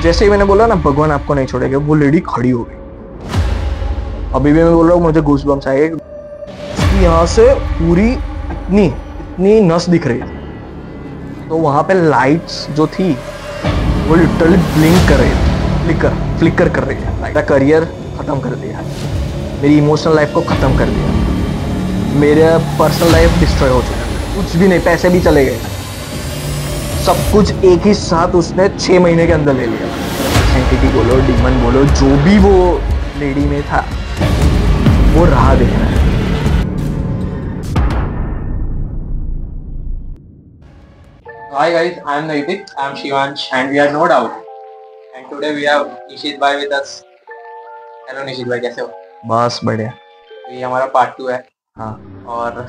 जैसे ही मैंने बोला ना भगवान आपको नहीं छोड़ेगा, वो लेडी खड़ी हो गई। अभी भी मैं बोल रहा हूँ, मुझे गूज़बम्प्स आए कि यहाँ से पूरी इतनी इतनी नस दिख रही थी। तो वहां पे लाइट्स जो थी वो लिटरली ब्लिंक कर रही थी, फ्लिकर कर रही है। मेरा करियर खत्म कर दिया, मेरी इमोशनल लाइफ को खत्म कर दिया, मेरा पर्सनल लाइफ डिस्ट्रॉय हो चुका है, कुछ भी नहीं, पैसे भी चले गए, सब कुछ एक ही साथ उसने 6 महीने के अंदर ले लिया। एंटिटी बोलो, डीमन बोलो, जो भी वो लेडी में था, वो राह देख रहा है। Hi guys, I am Naitik, I am Shivansh and we are No Doubt. And today we have Nishit bhai with us. Hello Nishit bhai, कैसे हो? बस बढ़िया। तो ये हमारा पार्ट 2 है। हाँ, और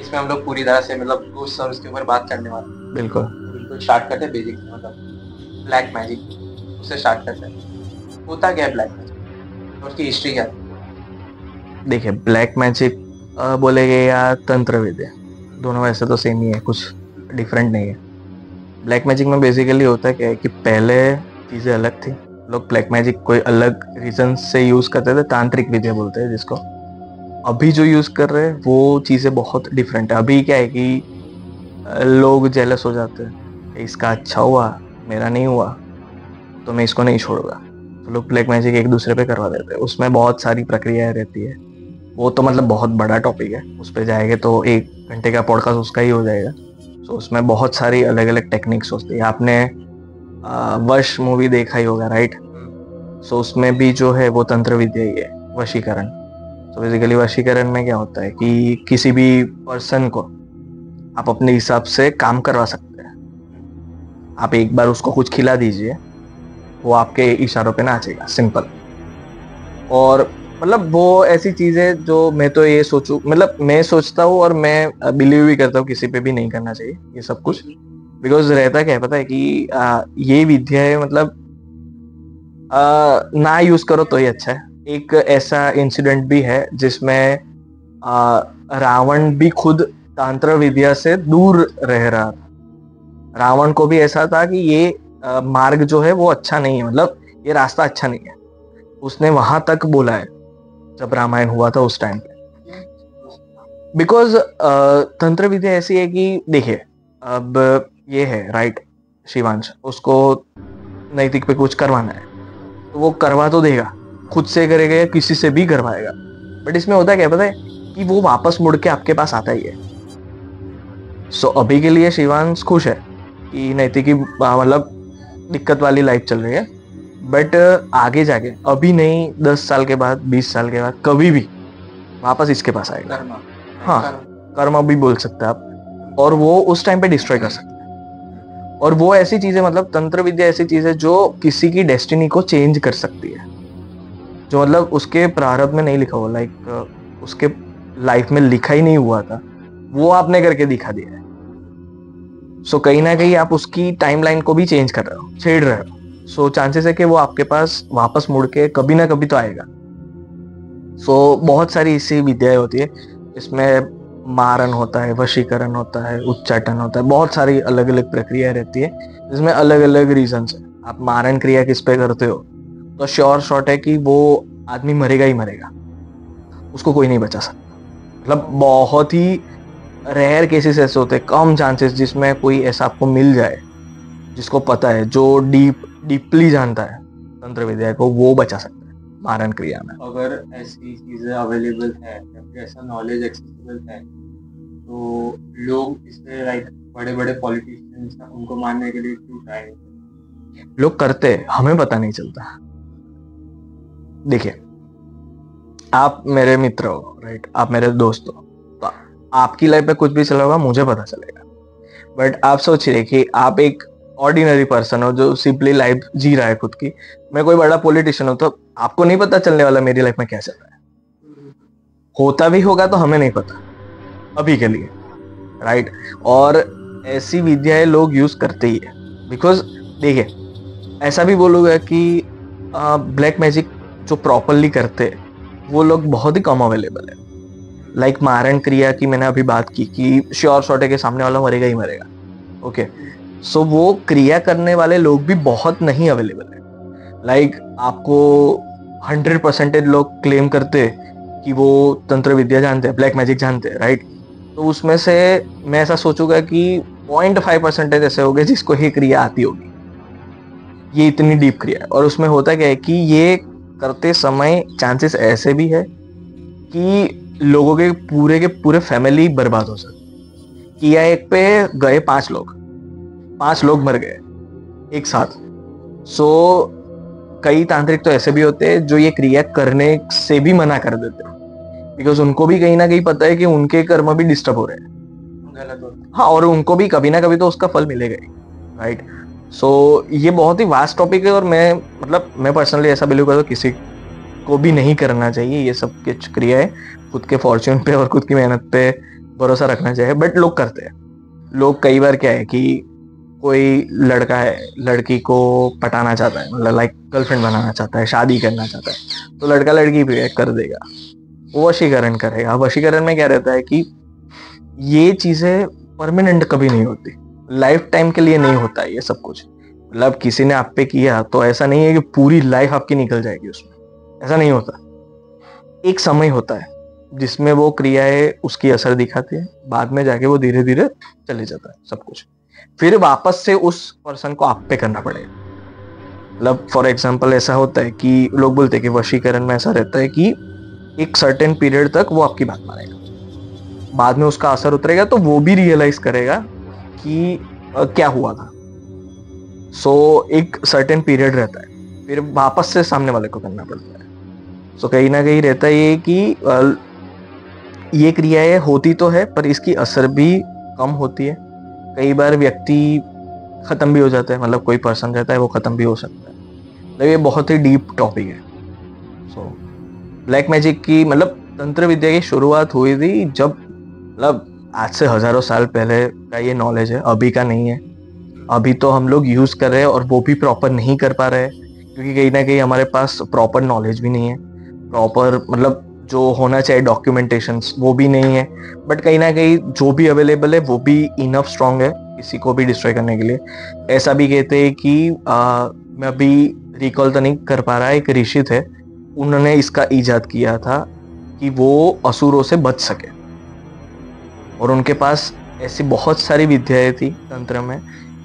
इसमें हम लोग पूरी तरह से मतलब घोस्ट और उसके ऊपर बात करने वाले हैं। बिल्कुल स्टार्ट करते हैं बेसिक से, मतलब ब्लैक मैजिक उससे स्टार्ट करते हैं। होता क्या है ब्लैक मैजिक और उसकी हिस्ट्री क्या है? देखिए, ब्लैक मैजिक बोलेगे या तंत्र विद्या, दोनों वैसे तो सेम ही है, कुछ डिफरेंट नहीं है। ब्लैक मैजिक में बेसिकली होता क्या है कि पहले चीज़ें अलग थी, लोग ब्लैक मैजिक कोई अलग रीजन से यूज़ करते थे, तांत्रिक विद्या बोलते हैं जिसको। अभी जो यूज़ कर रहे हैं वो चीज़ें बहुत डिफरेंट है। अभी क्या है कि लोग जेलस हो जाते हैं, इसका अच्छा हुआ मेरा नहीं हुआ तो मैं इसको नहीं छोड़ूंगा, तो लोग ब्लैक मैजिक एक दूसरे पे करवा देते हैं। उसमें बहुत सारी प्रक्रियाएं रहती है, वो तो मतलब बहुत बड़ा टॉपिक है, उस पर जाएंगे तो 1 घंटे का पॉडकास्ट उसका ही हो जाएगा। तो उसमें बहुत सारी अलग अलग टेक्निक्स होती है। आपने वश मूवी देखा ही होगा, राइट? सो उसमें भी जो है वो तंत्र विद्या ही है, वशीकरण। तो बेसिकली वशीकरण में क्या होता है कि किसी भी पर्सन को आप अपने हिसाब से काम करवा सकते हैं। आप एक बार उसको कुछ खिला दीजिए, वो आपके इशारों पे नाचेगा, सिंपल। और मतलब वो ऐसी चीज़ें जो मैं तो ये सोचूं, मतलब मैं सोचता हूँ और मैं बिलीव भी करता हूँ, किसी पे भी नहीं करना चाहिए ये सब कुछ। बिकॉज रहता क्या है पता है कि ये विद्या है, मतलब ना यूज करो तो ही अच्छा है। एक ऐसा इंसिडेंट भी है जिसमें रावण भी खुद तंत्र विद्या से दूर रह रहा था। रावण को भी ऐसा था कि ये मार्ग जो है वो अच्छा नहीं है, मतलब ये रास्ता अच्छा नहीं है। उसने वहां तक बोला है जब रामायण हुआ था उस टाइम पे। बिकॉज तंत्र विद्या ऐसी है कि देखिए, अब ये है राइट शिवांश, उसको नैतिक पे कुछ करवाना है तो वो करवा तो देगा, खुद से करेगा या किसी से भी करवाएगा। बट इसमें होता है क्या पता है कि वो वापस मुड़ के आपके पास आता ही है। सो अभी के लिए शिवांश खुश है कि नैतिक की मतलब दिक्कत वाली लाइफ चल रही है, बट आगे जाके अभी नहीं, 10 साल के बाद, 20 साल के बाद, कभी भी वापस इसके पास आएगा। हाँ, कर्म भी बोल सकते हैं आप। और वो उस टाइम पे डिस्ट्रॉय कर सकते हैं। और वो ऐसी चीजें, मतलब तंत्र विद्या ऐसी चीज है जो किसी की डेस्टिनी को चेंज कर सकती है, जो मतलब उसके प्रारब्ध में नहीं लिखा हुआ, लाइक उसके लाइफ में लिखा ही नहीं हुआ था, वो आपने करके दिखा दिया है। सो कहीं ना कहीं आप उसकी टाइमलाइन को भी चेंज कर रहे हो, छेड़ रहे हो। सो चांसेस है कि वो आपके पास वापस मुड़ के कभी ना कभी तो आएगा। सो बहुत सारी ऐसी विद्याएं होती है, इसमें मारन होता है, वशीकरण होता है, उच्चाटन होता है, बहुत सारी अलग अलग प्रक्रिया रहती है जिसमें अलग अलग रीजन है। आप मारन क्रिया किस पे करते हो तो श्योर शॉट है कि वो आदमी मरेगा ही मरेगा, उसको कोई नहीं बचा सकता। मतलब बहुत ही रेयर केसेस ऐसे होते हैं, कम चांसेस, जिसमें कोई ऐसा आपको मिल जाए जिसको पता है, जो डीपली जानता है तंत्र विद्या को, वो बचा सकता है मारन क्रिया में। अगर ऐसी चीजें अवेलेबल है या फिर ऐसा नॉलेज एक्सेसिबल है तो लोग इसे लाइक बड़े बड़े पॉलिटिशियंस उनको मानने के लिए क्यों ट्राई करते? लोग करते, हमें पता नहीं चलता। देखिए, आप मेरे मित्र हो, राइट? आप मेरे दोस्त हो, तो आपकी लाइफ में कुछ भी चला होगा मुझे पता चलेगा। बट आप सोचिए कि आप एक ऑर्डिनरी पर्सन हो जो सिंपली लाइफ जी रहा है खुद की। मैं कोई बड़ा पॉलिटिशियन हूं तो आपको नहीं पता चलने वाला मेरी लाइफ में क्या चल रहा है। होता भी होगा तो हमें नहीं पता अभी के लिए, राइट? और ऐसी विद्याएं लोग यूज करते ही है। बिकॉज देखिए, ऐसा भी बोलूंगा कि ब्लैक मैजिक जो प्रॉपरली करते वो लोग बहुत ही कम अवेलेबल है। लाइक मारण क्रिया की मैंने अभी बात की कि श्योर शॉट है के सामने वाला मरेगा ही मरेगा। ओके, सो वो क्रिया करने वाले लोग भी बहुत नहीं अवेलेबल है। लाइक आपको 100% लोग क्लेम करते कि वो तंत्र विद्या जानते हैं, ब्लैक मैजिक जानते हैं, राइट? तो उसमें से मैं ऐसा सोचूंगा कि 0.5% ऐसे हो गए जिसको ये क्रिया आती होगी। ये इतनी डीप क्रिया है। और उसमें होता क्या है कि ये करते समय चांसेस ऐसे भी है कि लोगों के पूरे फैमिली बर्बाद हो सकते। किया एक पे गए 5 लोग मर गए एक साथ। सो कई तांत्रिक तो ऐसे भी होते हैं जो ये क्रिया करने से भी मना कर देते हैं, बिकॉज उनको भी कहीं ना कहीं पता है कि उनके कर्म भी डिस्टर्ब हो रहे हैं। हाँ, और उनको भी कभी ना कभी तो उसका फल मिलेगा ही, राइट? सो ये बहुत ही वास्ट टॉपिक है, और मैं पर्सनली ऐसा बिलीव करता हूँ किसी को भी नहीं करना चाहिए ये सब कुछ क्रियाएं। खुद के फॉर्च्यून पे और खुद की मेहनत पे भरोसा रखना चाहिए, बट लोग करते हैं। लोग कई बार क्या है कि कोई लड़का है, लड़की को पटाना चाहता है, मतलब लाइक गर्लफ्रेंड बनाना चाहता है, शादी करना चाहता है, तो लड़का लड़की पे कर देगा, वो वशीकरण करेगा। वशीकरण में क्या रहता है कि ये चीजें परमानेंट कभी नहीं होती, लाइफ टाइम के लिए नहीं होता है ये सब कुछ। मतलब किसी ने आप पे किया तो ऐसा नहीं है कि पूरी लाइफ आपकी निकल जाएगी उसमें, ऐसा नहीं होता। एक समय होता है जिसमें वो क्रियाएं उसकी असर दिखाती है, बाद में जाके वो धीरे धीरे चले जाता है सब कुछ। फिर वापस से उस पर्सन को आप पे करना पड़ेगा। मतलब फॉर एग्जाम्पल ऐसा होता है कि लोग बोलते हैं कि वशीकरण में ऐसा रहता है कि एक सर्टेन पीरियड तक वो आपकी बात मानेगा, बाद में उसका असर उतरेगा तो वो भी रियलाइज करेगा कि क्या हुआ था। सो एक सर्टेन पीरियड रहता है, फिर वापस से सामने वाले को करना पड़ता है। सो कहीं ना कहीं रहता है ये कि ये क्रियाएं होती तो है पर इसकी असर भी कम होती है। कई बार व्यक्ति खत्म भी हो जाता है, मतलब कोई पर्सन रहता है वो खत्म भी हो सकता है। मतलब ये बहुत ही डीप टॉपिक है। सो ब्लैक मैजिक की मतलब तंत्र विद्या की शुरुआत हुई थी जब, मतलब आज से हजारों साल पहले का ये नॉलेज है, अभी का नहीं है। अभी तो हम लोग यूज कर रहे हैं और वो भी प्रॉपर नहीं कर पा रहे हैं, क्योंकि कहीं ना कहीं हमारे पास प्रॉपर नॉलेज भी नहीं है, प्रॉपर मतलब जो होना चाहिए डॉक्यूमेंटेशंस वो भी नहीं है। बट कहीं ना कहीं जो भी अवेलेबल है वो भी इनफ स्ट्रांग है किसी को भी डिस्ट्रॉय करने के लिए। ऐसा भी कहते हैं कि मैं अभी रिकॉल तो नहीं कर पा रहा, एक ऋषि थे, उन्होंने इसका इजाद किया था कि वो असुरों से बच सके, और उनके पास ऐसी बहुत सारी विद्याएं थी तंत्र में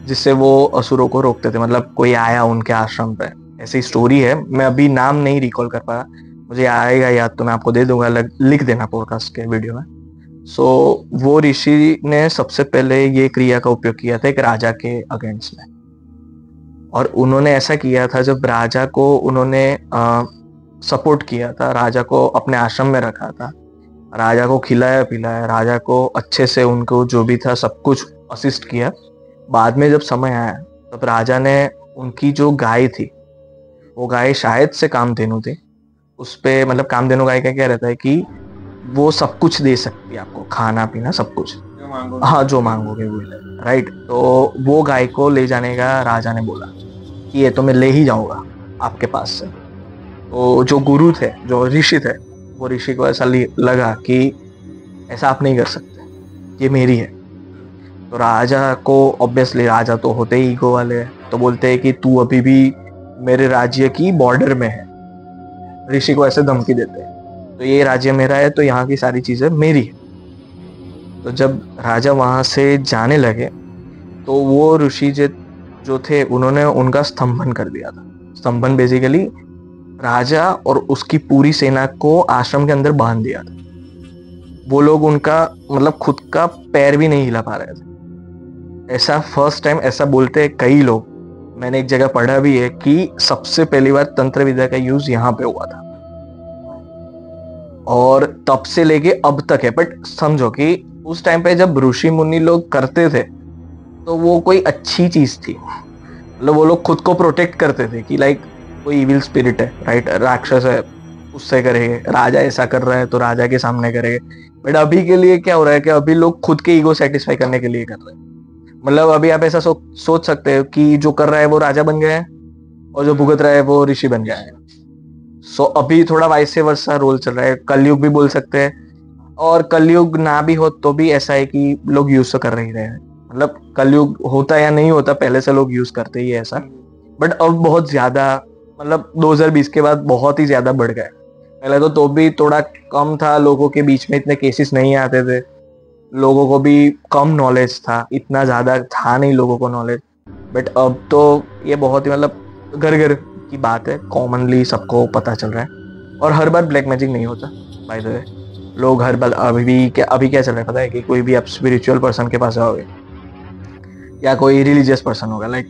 जिससे वो असुरों को रोकते थे। मतलब कोई आया उनके आश्रम पे, ऐसी स्टोरी है, मैं अभी नाम नहीं रिकॉल कर पा रहा, मुझे आएगा याद तो मैं आपको दे दूंगा, लिख देना पॉडकास्ट के वीडियो में। सो वो ऋषि ने सबसे पहले ये क्रिया का उपयोग किया था एक राजा के अगेंस्ट में, और उन्होंने ऐसा किया था जब राजा को उन्होंने सपोर्ट किया था, राजा को अपने आश्रम में रखा था, राजा को खिलाया पिलाया, राजा को अच्छे से उनको जो भी था सब कुछ असिस्ट किया। बाद में जब समय आया तब राजा ने उनकी जो गाय थी, वो गाय शायद से कामधेनु थी, उस पे मतलब कामधेनु गाय का क्या रहता है कि वो सब कुछ दे सकती है आपको, खाना पीना सब कुछ, हाँ जो मांगोगे वो, राइट? तो वो गाय को ले जाने का राजा ने बोला कि ये तो मैं ले ही जाऊंगा आपके पास से। तो जो गुरु थे, जो ऋषि थे, वो ऋषि को ऐसा लगा कि ऐसा आप नहीं कर सकते, ये मेरी है। तो राजा को ऑब्वियसली, राजा तो होते ही ईगो वाले हैं, तो बोलते हैं कि तू अभी भी मेरे राज्य की बॉर्डर में है। ऋषि को ऐसे धमकी देते हैं, तो ये राज्य मेरा है तो यहाँ की सारी चीजें मेरी है। तो जब राजा वहां से जाने लगे तो वो ऋषि जो थे उन्होंने उनका स्तंभन कर दिया था। स्तंभन बेसिकली राजा और उसकी पूरी सेना को आश्रम के अंदर बांध दिया था। वो लोग उनका मतलब खुद का पैर भी नहीं हिला पा रहे थे। ऐसा फर्स्ट टाइम ऐसा बोलते हैं कई लोग, मैंने एक जगह पढ़ा भी है कि सबसे पहली बार तंत्र विद्या का यूज यहाँ पे हुआ था, और तब से लेके अब तक है। बट समझो कि उस टाइम पे जब ऋषि मुनि लोग करते थे तो वो कोई अच्छी चीज थी, मतलब वो लोग खुद को प्रोटेक्ट करते थे कि लाइक कोई इविल स्पिरिट है, राइट, राक्षस है, उससे करेंगे, राजा ऐसा कर रहा है तो राजा के सामने करेंगे। बट अभी के लिए क्या हो रहा है कि अभी लोग खुद के ईगो सेटिस्फाई करने के लिए कर रहे हैं। मतलब अभी आप ऐसा सोच सकते हो कि जो कर रहा है वो राजा बन गया है और जो भुगत रहा है वो ऋषि बन गया है। सो अभी थोड़ा वाइस वर्सा रोल चल रहा है, कलयुग भी बोल सकते हैं, और कलयुग ना भी हो तो भी ऐसा है कि लोग यूज तो कर ही रहे हैं। मतलब कलयुग होता या नहीं होता, पहले से लोग यूज करते ही है ऐसा, बट अब बहुत ज्यादा मतलब 2020 के बाद बहुत ही ज्यादा बढ़ गया। पहले तो भी थोड़ा कम था, लोगों के बीच में इतने केसेस नहीं आते थे, लोगों को भी कम नॉलेज था, इतना ज्यादा था नहीं लोगों को नॉलेज। बट अब तो ये बहुत ही मतलब घर घर की बात है, कॉमनली सबको पता चल रहा है। और हर बार ब्लैक मैजिक नहीं होता बाय द वे। लोग हर बार अभी क्या चल रहा है पता है, कि कोई भी आप स्पिरिचुअल पर्सन के पास जाओगे या कोई रिलीजियस पर्सन होगा, लाइक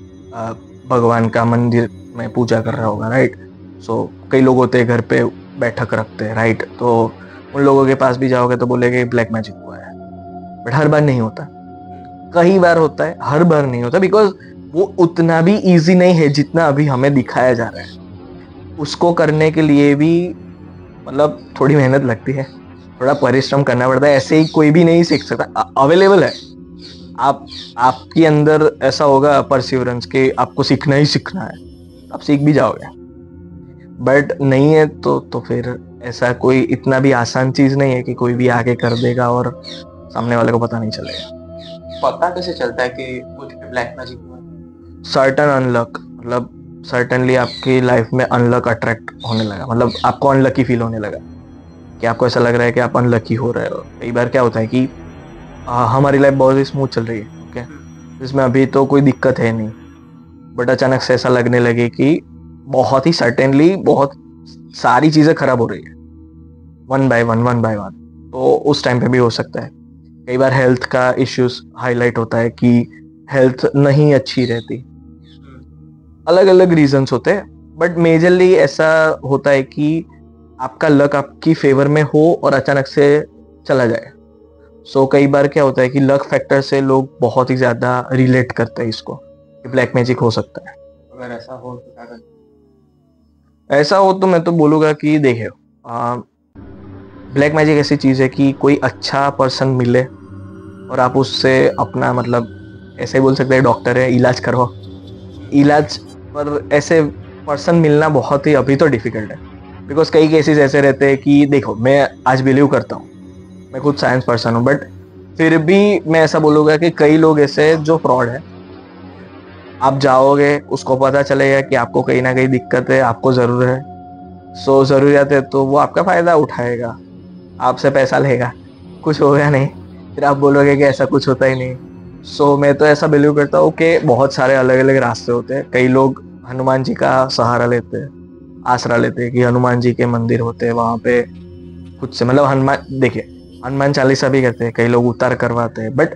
भगवान का मंदिर में पूजा कर रहा होगा, राइट। सो कई लोग होते हैं घर पे बैठक रखते हैं, राइट। तो उन लोगों के पास भी जाओगे तो बोलेगे ब्लैक मैजिक हुआ है। बट हर बार नहीं होता, कई बार होता है, हर बार नहीं होता, बिकॉज वो उतना भी इजी नहीं है जितना अभी हमें दिखाया जा रहा है। उसको करने के लिए भी मतलब थोड़ी मेहनत लगती है, थोड़ा परिश्रम करना पड़ता है, ऐसे ही कोई भी नहीं सीख सकता। अवेलेबल है, आपके अंदर ऐसा होगा परसिवरेंस के आपको सीखना ही सीखना है, आप सीख भी जाओगे। बट नहीं है तो फिर ऐसा कोई इतना भी आसान चीज नहीं है कि कोई भी आके कर देगा और सामने वाले को पता नहीं चलेगा। पता कैसे चलता है कि मुझ पे ब्लैक मैजिक हुआ? सर्टन अनलक, मतलब सर्टनली आपकी लाइफ में अनलक अट्रैक्ट होने लगा, मतलब आपको अनलकी फील होने लगा, कि आपको ऐसा लग रहा है कि आप अनलकी हो रहे हो। कई बार क्या होता है कि हमारी लाइफ बहुत ही स्मूथ चल रही है, ओके, जिसमें अभी तो कोई दिक्कत है नहीं, बट अचानक से ऐसा लगने लगे कि बहुत ही सर्टेनली बहुत सारी चीजें खराब हो रही है, वन बाय वन। तो उस टाइम पे भी हो सकता है। कई बार हेल्थ का इश्यूज हाईलाइट होता है कि हेल्थ नहीं अच्छी रहती, अलग अलग रीजंस होते हैं। बट मेजरली ऐसा होता है कि आपका लक आपकी फेवर में हो और अचानक से चला जाए। सो कई बार क्या होता है कि लक फैक्टर से लोग बहुत ही ज्यादा रिलेट करते हैं इसको, कि ब्लैक मैजिक हो सकता है। अगर ऐसा हो तो क्या करना? ऐसा हो तो मैं तो बोलूँगा कि देखिए, ब्लैक मैजिक ऐसी चीज़ है कि कोई अच्छा पर्सन मिले और आप उससे अपना मतलब ऐसे बोल सकते हैं डॉक्टर है, इलाज करो। इलाज पर ऐसे पर्सन मिलना बहुत ही अभी तो डिफिकल्ट है, बिकॉज कई केसेस ऐसे रहते हैं कि देखो, मैं आज बिलीव करता हूँ, मैं खुद साइंस पर्सन हूँ, बट फिर भी मैं ऐसा बोलूँगा कि कई लोग ऐसे जो फ्रॉड है। आप जाओगे, उसको पता चलेगा कि आपको कहीं ना कहीं दिक्कत है, आपको ज़रूर है, सो ज़रूरियात है, तो वो आपका फ़ायदा उठाएगा, आपसे पैसा लेगा, कुछ होगा नहीं, फिर आप बोलोगे कि ऐसा कुछ होता ही नहीं। सो मैं तो ऐसा बिलीव करता हूँ कि बहुत सारे अलग अलग रास्ते होते हैं। कई लोग हनुमान जी का सहारा लेते हैं, आसरा लेते हैं कि हनुमान जी के मंदिर होते हैं वहाँ पे खुद से, मतलब हनुमान, देखिए हनुमान चालीसा भी कहते हैं, कई लोग उतार करवाते हैं। बट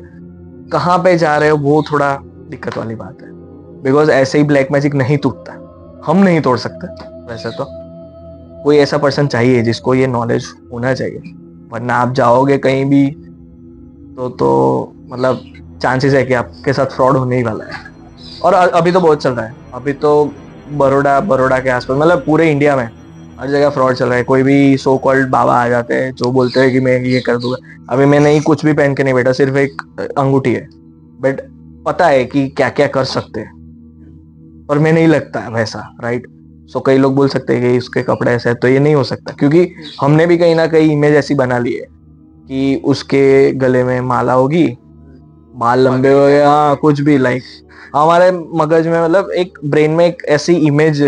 कहाँ पे जा रहे हो वो थोड़ा दिक्कत वाली बात है, बिकॉज ऐसे ही ब्लैक मैजिक नहीं टूटता, हम नहीं तोड़ सकते। वैसे तो कोई ऐसा पर्सन चाहिए जिसको ये नॉलेज होना चाहिए, वरना आप जाओगे कहीं भी तो मतलब चांसेस है कि आपके साथ फ्रॉड होने ही वाला है। और अभी तो बहुत चल रहा है, अभी तो बड़ौदा के आसपास, मतलब पूरे इंडिया में हर जगह फ्रॉड चल रहा है। कोई भी सो कॉल्ड बाबा आ जाते हैं जो बोलते हैं कि मैं ये कर दूंगा। अभी मैं नहीं कुछ भी पहन के नहीं बैठा, सिर्फ एक अंगूठी है, बट पता है कि क्या क्या कर सकते हैं, और मैं नहीं लगता वैसा, राइट। सो कई लोग बोल सकते हैं कि उसके कपड़े ऐसे है, तो ये नहीं हो सकता, क्योंकि हमने भी कहीं ना कहीं इमेज ऐसी बना ली है कि उसके गले में माला होगी, बाल लंबे हो गए, हाँ कुछ भी, लाइक हमारे मगज में मतलब एक ब्रेन में एक ऐसी इमेज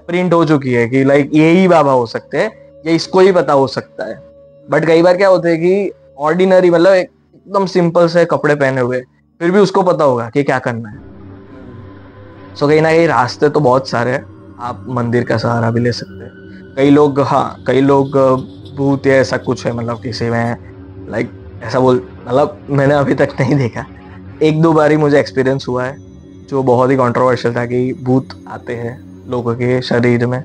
प्रिंट हो चुकी है कि लाइक यही बाबा हो सकते हैं, ये इसको ही पता हो सकता है। बट कई बार क्या होता है कि ऑर्डिनरी, मतलब एकदम सिंपल से कपड़े पहने हुए, फिर भी उसको पता होगा कि क्या करना है। सो कहीं ना कहीं रास्ते तो बहुत सारे हैं, आप मंदिर का सहारा भी ले सकते हैं। कई लोग भूत या ऐसा कुछ है, मतलब किसी में लाइक ऐसा मतलब मैंने अभी तक नहीं देखा, एक दो बार ही मुझे एक्सपीरियंस हुआ है जो बहुत ही कंट्रोवर्शियल था, कि भूत आते हैं लोगों के शरीर में।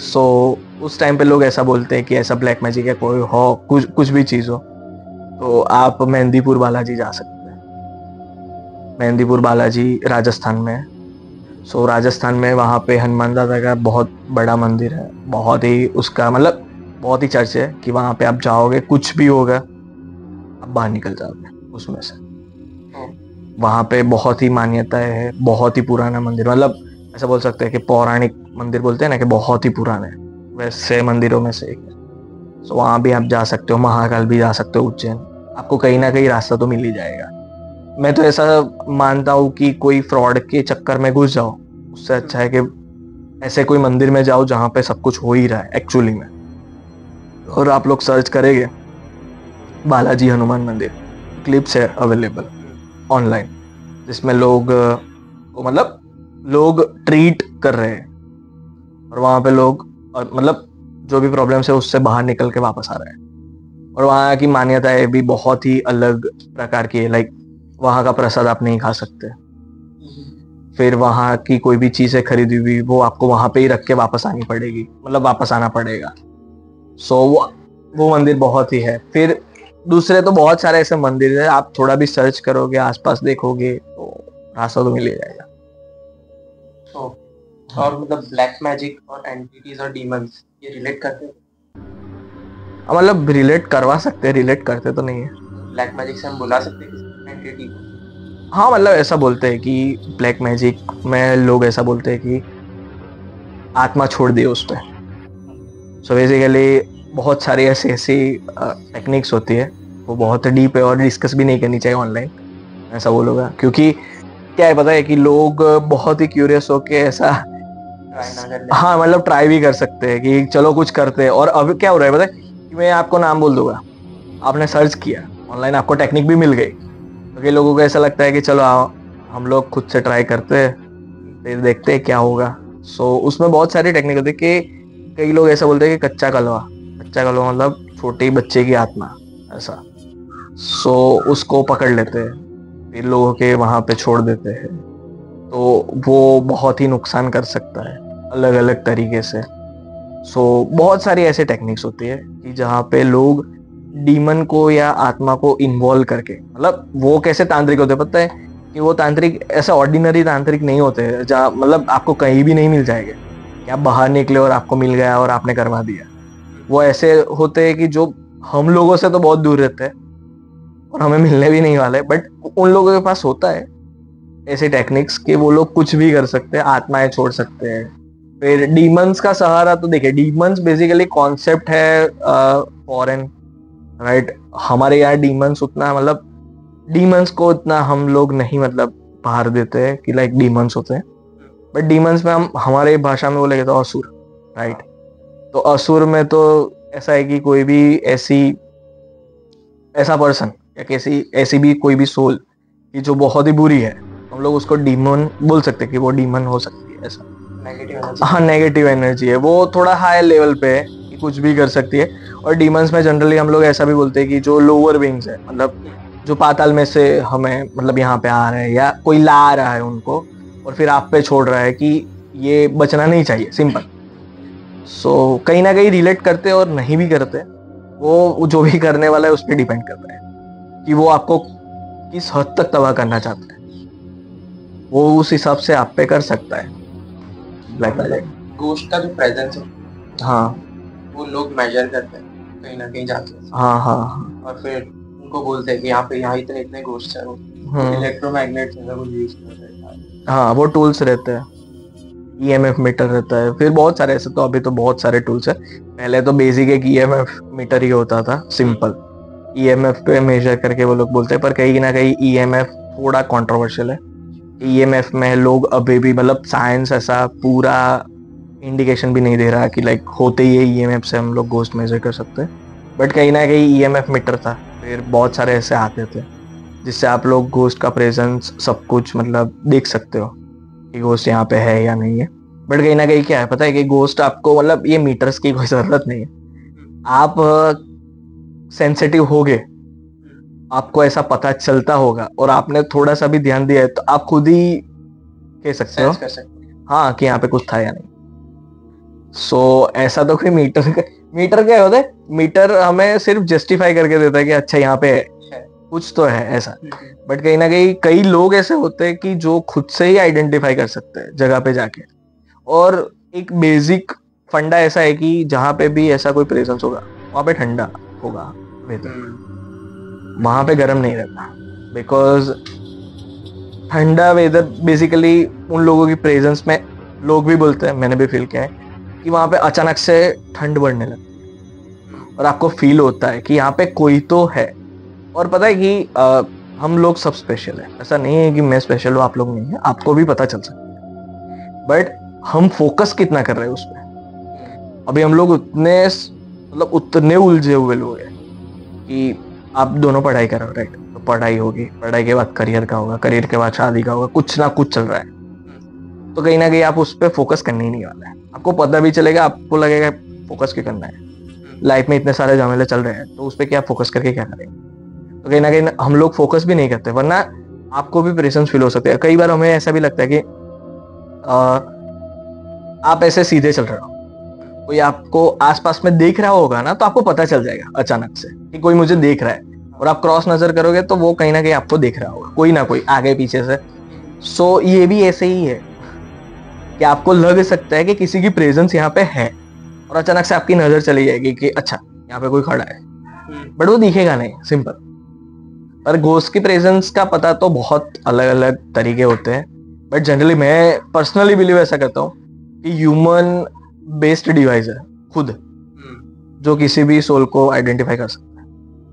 सो उस टाइम पे लोग ऐसा बोलते हैं कि ऐसा ब्लैक मैजिक है, कोई हो कुछ भी चीज़ हो, तो आप मेहंदीपुर बालाजी जा सकते हैं। मेहंदीपुर बालाजी राजस्थान में है। सो राजस्थान में वहाँ पे हनुमान दादा का बहुत बड़ा मंदिर है, बहुत ही उसका मतलब बहुत ही चर्च है कि वहाँ पे आप जाओगे कुछ भी होगा, आप बाहर निकल जाओगे उसमें से। वहाँ पे बहुत ही मान्यताएं है, बहुत ही पुराना मंदिर, मतलब ऐसा बोल सकते हैं कि पौराणिक मंदिर बोलते हैं ना, कि बहुत ही पुराने वैसे मंदिरों में से एक है। सो वहाँ भी आप जा सकते हो, महाकाल भी जा सकते हो, उज्जैन, आपको कहीं ना कहीं रास्ता तो मिल ही जाएगा। मैं तो ऐसा मानता हूँ कि कोई फ्रॉड के चक्कर में घुस जाओ, उससे अच्छा है कि ऐसे कोई मंदिर में जाओ जहाँ पे सब कुछ हो ही रहा है एक्चुअली में, और आप लोग सर्च करेंगे बालाजी हनुमान मंदिर, क्लिप्स है अवेलेबल ऑनलाइन जिसमें लोग मतलब लोग ट्रीट कर रहे हैं, और वहाँ पे लोग और मतलब जो भी प्रॉब्लम्स है उससे बाहर निकल के वापस आ रहे हैं। और वहाँ की मान्यताएं भी बहुत ही अलग प्रकार की है, लाइक वहाँ का प्रसाद आप नहीं खा सकते, फिर वहाँ की कोई भी चीजें खरीदी हुई वो आपको वहाँ पे ही रख के वापस आनी पड़ेगी, मतलब वापस आना पड़ेगा। सो वो मंदिर बहुत ही है। फिर दूसरे तो बहुत सारे ऐसे मंदिर है, आप थोड़ा भी सर्च करोगे आसपास देखोगे तो रास्ता तो मिल ही जाएगा। और मतलब ब्लैक मैजिक और एंटिटीज और डीमंस ये रिलेट करते हैं? मतलब रिलेट करवा सकते हैं, रिलेट करते तो नहीं है। ब्लैक मैजिक से हम बुला सकते हैं किसी एंटिटी को? हाँ मतलब ऐसा बोलते हैं कि ब्लैक मैजिक में लोग ऐसा बोलते हैं कि आत्मा छोड़ दिए उस पर। सो बेसिकली बहुत सारी ऐसी ऐसी टेक्निक्स होती है, वो बहुत डीप है और डिस्कस भी नहीं करनी चाहिए ऑनलाइन, ऐसा बोलूँगा। क्योंकि क्या है पता है कि लोग बहुत ही क्यूरियस होके ऐसा हाँ मतलब ट्राई भी कर सकते हैं कि चलो कुछ करते हैं। और अब क्या हो रहा है पता है कि मैं आपको नाम बोल दूंगा, आपने सर्च किया ऑनलाइन, आपको टेक्निक भी मिल गई, तो कई लोगों को ऐसा लगता है कि चलो हम लोग खुद से ट्राई करते हैं फिर देखते हैं क्या होगा। सो उसमें बहुत सारी टेक्निक होती है कि कई लोग ऐसा बोलते हैं कि कच्चा कलवा मतलब छोटे बच्चे की आत्मा ऐसा। सो उसको पकड़ लेते हैं फिर लोगों के वहां पे छोड़ देते हैं, तो वो बहुत ही नुकसान कर सकता है अलग अलग तरीके से। सो बहुत सारी ऐसे टेक्निक्स होती है कि जहाँ पे लोग डीमन को या आत्मा को इन्वॉल्व करके, मतलब वो कैसे तांत्रिक होते हैं पता है कि वो तांत्रिक ऐसे ऑर्डिनरी तांत्रिक नहीं होते जहाँ मतलब आपको कहीं भी नहीं मिल जाएंगे कि आप बाहर निकले और आपको मिल गया और आपने करवा दिया। वो ऐसे होते हैं कि जो हम लोगों से तो बहुत दूर रहते हैं और हमें मिलने भी नहीं वाले, बट उन लोगों के पास होता है ऐसे टेक्निक्स कि वो लोग कुछ भी कर सकते हैं, आत्माएं छोड़ सकते हैं। फिर डीमंस का सहारा तो देखिए, डीमंस बेसिकली कॉन्सेप्ट है फॉरेन, राइट। हमारे यहाँ डीमंस उतना मतलब डीमंस को इतना हम लोग नहीं मतलब बाहर देते हैं कि लाइक डीमंस होते हैं, बट डीमंस में हम हमारे भाषा में बोलेंगे तो असुर, राइट। तो असुर में तो ऐसा है कि कोई भी ऐसा पर्सन या कैसी ऐसी भी कोई भी सोल कि जो बहुत ही बुरी है, हम लोग उसको डीमन बोल सकते हैं कि वो डीमन हो सकती है ऐसा। नेगेटिव एनर्जी, हाँ नेगेटिव एनर्जी है, वो थोड़ा हाई लेवल पे है कि कुछ भी कर सकती है। और डीमंस में जनरली हम लोग ऐसा भी बोलते हैं कि जो लोअर विंग्स है, मतलब जो पाताल में से हमें मतलब यहाँ पे आ रहे हैं या कोई ला रहा है उनको और फिर आप पे छोड़ रहा है कि ये बचना नहीं चाहिए, सिंपल। सो कहीं ना कहीं रिलेट करते और नहीं भी करते, वो जो भी करने वाला है उस पर डिपेंड करता है कि वो आपको किस हद तक तबाह करना चाहता है, वो उस हिसाब से आप पे कर सकता है। ब्लैक मैजिक गोश्त का जो प्रेजेंस है, हाँ वो लोग मेजर करते हैं कहीं ना कहीं जाके। हाँ और फिर उनको बोलते हैं कि यहाँ इतने इतने गोश्त है, वो इलेक्ट्रोमैग्नेट जैसा कुछ यूज करते हैं। हाँ वो टूल्स रहते हैं, ईएमएफ मीटर रहता है, फिर बहुत सारे ऐसे, तो अभी तो बहुत सारे टूल्स है। पहले तो बेसिक एक ईएमएफ मीटर ही होता था, सिंपल ईएमएफ पे मेजर करके वो लोग बोलते हैं। पर कहीं ना कहीं ईएमएफ थोड़ा कंट्रोवर्शियल है। ईएमएफ में लोग अभी भी मतलब साइंस ऐसा पूरा इंडिकेशन भी नहीं दे रहा कि लाइक होते ही ईएमएफ से हम लोग गोस्ट मेजर कर सकते हैं। बट कहीं ना कहीं ईएमएफ मीटर था, फिर बहुत सारे ऐसे आते थे जिससे आप लोग गोस्ट का प्रेजेंस सब कुछ मतलब देख सकते हो कि गोस्ट यहाँ पे है या नहीं है। बट कहीं ना कहीं क्या है पता है कि गोस्ट आपको मतलब ये मीटर्स की कोई जरूरत नहीं है, आप सेंसिटिव होगे, आपको ऐसा पता चलता होगा और आपने थोड़ा सा भी ध्यान दिया है तो आप खुद ही कह सकते हो हाँ कि यहाँ पे कुछ था या नहीं। सो ऐसा तो कोई मीटर क्या होता है, मीटर हमें सिर्फ जस्टिफाई करके देता है कि अच्छा यहाँ पे है, कुछ तो है ऐसा। बट कहीं ना कहीं कई लोग ऐसे होते हैं कि जो खुद से ही आइडेंटिफाई कर सकते हैं जगह पे जाके। और एक बेसिक फंडा ऐसा है कि जहाँ पे भी ऐसा कोई प्रेजेंस होगा वहाँ पे ठंडा होगा वेदर, वहां पे गर्म नहीं रहता। बिकॉज ठंडा वेदर बेसिकली उन लोगों की प्रेजेंस में, लोग भी बोलते हैं, मैंने भी फील किया है कि वहां पे अचानक से ठंड बढ़ने लगती है और आपको फील होता है कि यहाँ पे कोई तो है। और पता है कि हम लोग सब स्पेशल है, ऐसा नहीं है कि मैं स्पेशल हूँ आप लोग नहीं है, आपको भी पता चल सकता है। बट हम फोकस कितना कर रहे हैं उस पर। अभी हम लोग उतने उलझे हुए लोग हैं कि आप दोनों पढ़ाई कर रहे हो, राइट? तो पढ़ाई होगी, पढ़ाई के बाद करियर का होगा, करियर के बाद शादी का होगा, कुछ ना कुछ चल रहा है। तो कहीं ना कहीं आप उस पर फोकस करने ही नहीं वाला है। आपको पता भी चलेगा, आपको लगेगा फोकस क्यों करना है, लाइफ में इतने सारे झमेले चल रहे हैं, तो उस पर क्या फोकस करके क्या करेंगे। तो कहीं ना कहीं हम लोग फोकस भी नहीं करते, वरना आपको भी प्रेशेंस फील हो सकते हैं। कई बार हमें ऐसा भी लगता है कि आप ऐसे सीधे चल रहे हो, कोई आपको आसपास में देख रहा होगा ना, तो आपको पता चल जाएगा अचानक से कि कोई मुझे देख रहा है, और आप क्रॉस नजर करोगे तो वो कहीं ना कहीं आपको देख रहा होगा, कोई ना कोई आगे पीछे से। सो ये भी ऐसे ही है कि आपको लग सकता है कि किसी की प्रेजेंस यहाँ पे है, और अचानक से आपकी नजर चली जाएगी कि अच्छा यहाँ पे कोई खड़ा है, बट वो दिखेगा नहीं, सिंपल। पर घोस्ट की प्रेजेंस का पता तो बहुत अलग अलग तरीके होते हैं, बट जनरली मैं पर्सनली बिलीव ऐसा करता हूँ कि ह्यूमन बेस्ड डिवाइस है खुद, जो किसी भी सोल को आइडेंटिफाई कर सकता है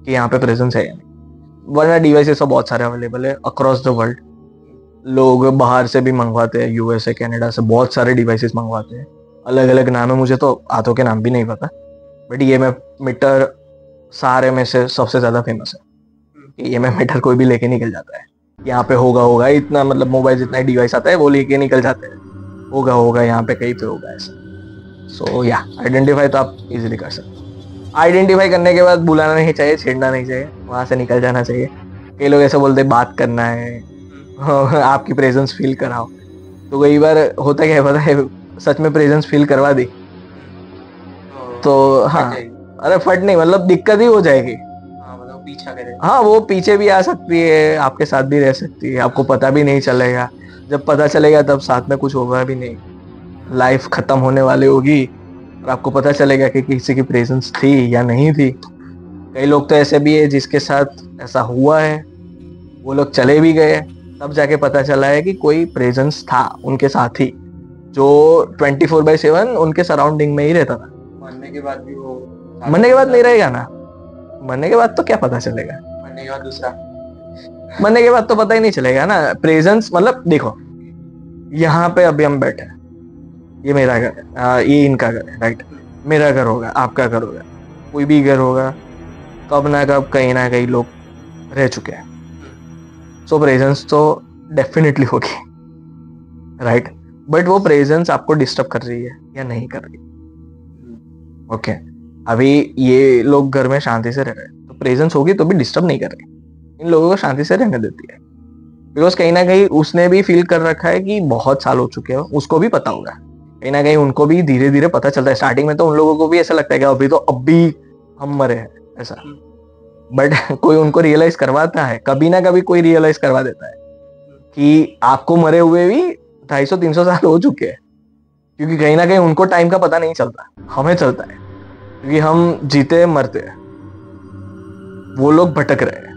कि यहाँ पे प्रेजेंस है या नहीं। वरना डिवाइसेस तो बहुत सारे अवेलेबल है अक्रॉस द वर्ल्ड। लोग बाहर से भी मंगवाते हैं, यूएसए कनाडा से बहुत सारे डिवाइसेस मंगवाते हैं, अलग अलग नाम है, मुझे तो हाथों के नाम भी नहीं पता, बट ये मैं मीटर सारे में से सबसे ज्यादा फेमस है। ये मैं मीटर कोई भी लेके निकल जाता है, यहाँ पे होगा इतना, मतलब मोबाइल जितना डिवाइस आता है वो लेके निकल जाते हैं, होगा यहाँ पे कहीं पे होगा ऐसा। सो या आइडेंटिफाई तो आप इजीली कर सकते हो। आइडेंटिफाई करने के बाद बुलाना नहीं चाहिए, छेड़ना नहीं चाहिए, वहां से निकल जाना चाहिए। कई लोग ऐसे बोलते बात करना है, आपकी प्रेजेंस फील कराओ, तो कई बार होता क्या है पता है, सच में प्रेजेंस फील करवा दी तो हाँ, अरे फट नहीं, मतलब दिक्कत ही हो जाएगी। मतलब पीछा करे, हाँ वो पीछे भी आ सकती है, आपके साथ भी रह सकती है, आपको पता भी नहीं चलेगा। जब पता चलेगा तब साथ में कुछ होगा भी नहीं, लाइफ खत्म होने वाली होगी और आपको पता चलेगा कि किसी की प्रेजेंस थी या नहीं थी। कई लोग तो ऐसे भी है जिसके साथ ऐसा हुआ है, वो लोग चले भी गए, तब जाके पता चला है कि कोई प्रेजेंस था उनके साथ ही, जो 24/7 उनके सराउंडिंग में ही रहता था। मरने के बाद भी वो, मरने के बाद नहीं रहेगा ना, मरने के बाद तो क्या पता चलेगा, मरने के बाद दूसरा, मरने के बाद तो पता ही नहीं चलेगा ना। प्रेजेंस मतलब देखो, यहाँ पे अभी हम बैठे हैं, ये मेरा घर है, ये इनका घर है, राइट? मेरा घर होगा, आपका घर होगा, कोई भी घर होगा, कब ना कब कहीं ना कहीं लोग रह चुके हैं। सो प्रेजेंस तो डेफिनेटली होगी, राइट? बट वो प्रेजेंस आपको डिस्टर्ब कर रही है या नहीं कर रही? ओके, अभी ये लोग घर में शांति से रह रहे हैं, तो प्रेजेंस होगी तो भी डिस्टर्ब नहीं कर रही, इन लोगों को शांति से रहने देती है। बिकॉज कहीं ना कहीं उसने भी फील कर रखा है कि बहुत साल हो चुके हैं, उसको भी पता होगा, कहीं ना कहीं उनको भी धीरे धीरे पता चलता है। स्टार्टिंग में तो उन लोगों को भी ऐसा लगता है कि अभी हम मरे हैं ऐसा, बट कोई उनको रियलाइज करवाता है, कभी ना कभी कोई रियलाइज करवा देता है कि आपको मरे हुए भी 250-300 साल हो चुके हैं। क्योंकि कहीं ना कहीं उनको टाइम का पता नहीं चलता, हमें चलता है, क्योंकि हम जीते मरते हैं, वो लोग भटक रहे हैं,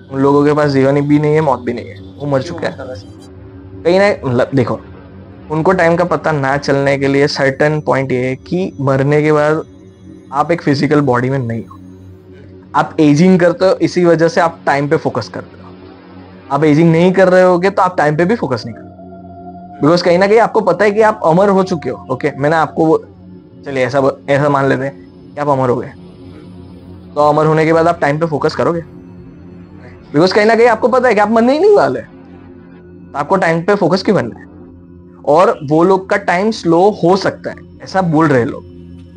उन लोगों के पास जीवन भी नहीं है, मौत भी नहीं है, वो मर चुके हैं कहीं ना। मतलब देखो, उनको टाइम का पता ना चलने के लिए सर्टेन पॉइंट ये है कि मरने के बाद आप एक फिजिकल बॉडी में नहीं हो, आप एजिंग करते हो, इसी वजह से आप टाइम पे फोकस करते हो। आप एजिंग नहीं कर रहे होगे तो आप टाइम पे भी फोकस नहीं करते, बिकॉज कहीं ना कहीं आपको पता है कि आप अमर हो चुके हो। ओके, मैंने आपको, चलिए ऐसा मान लेते हैं कि आप अमर हो गए, तो अमर होने के बाद आप टाइम पे फोकस करोगे? बिकॉज कहीं ना कहीं आपको पता है कि आप मरने ही नहीं वाले, तो आपको टाइम पे फोकस क्यों करना है? और वो लोग का टाइम स्लो हो सकता है, ऐसा बोल रहे लोग,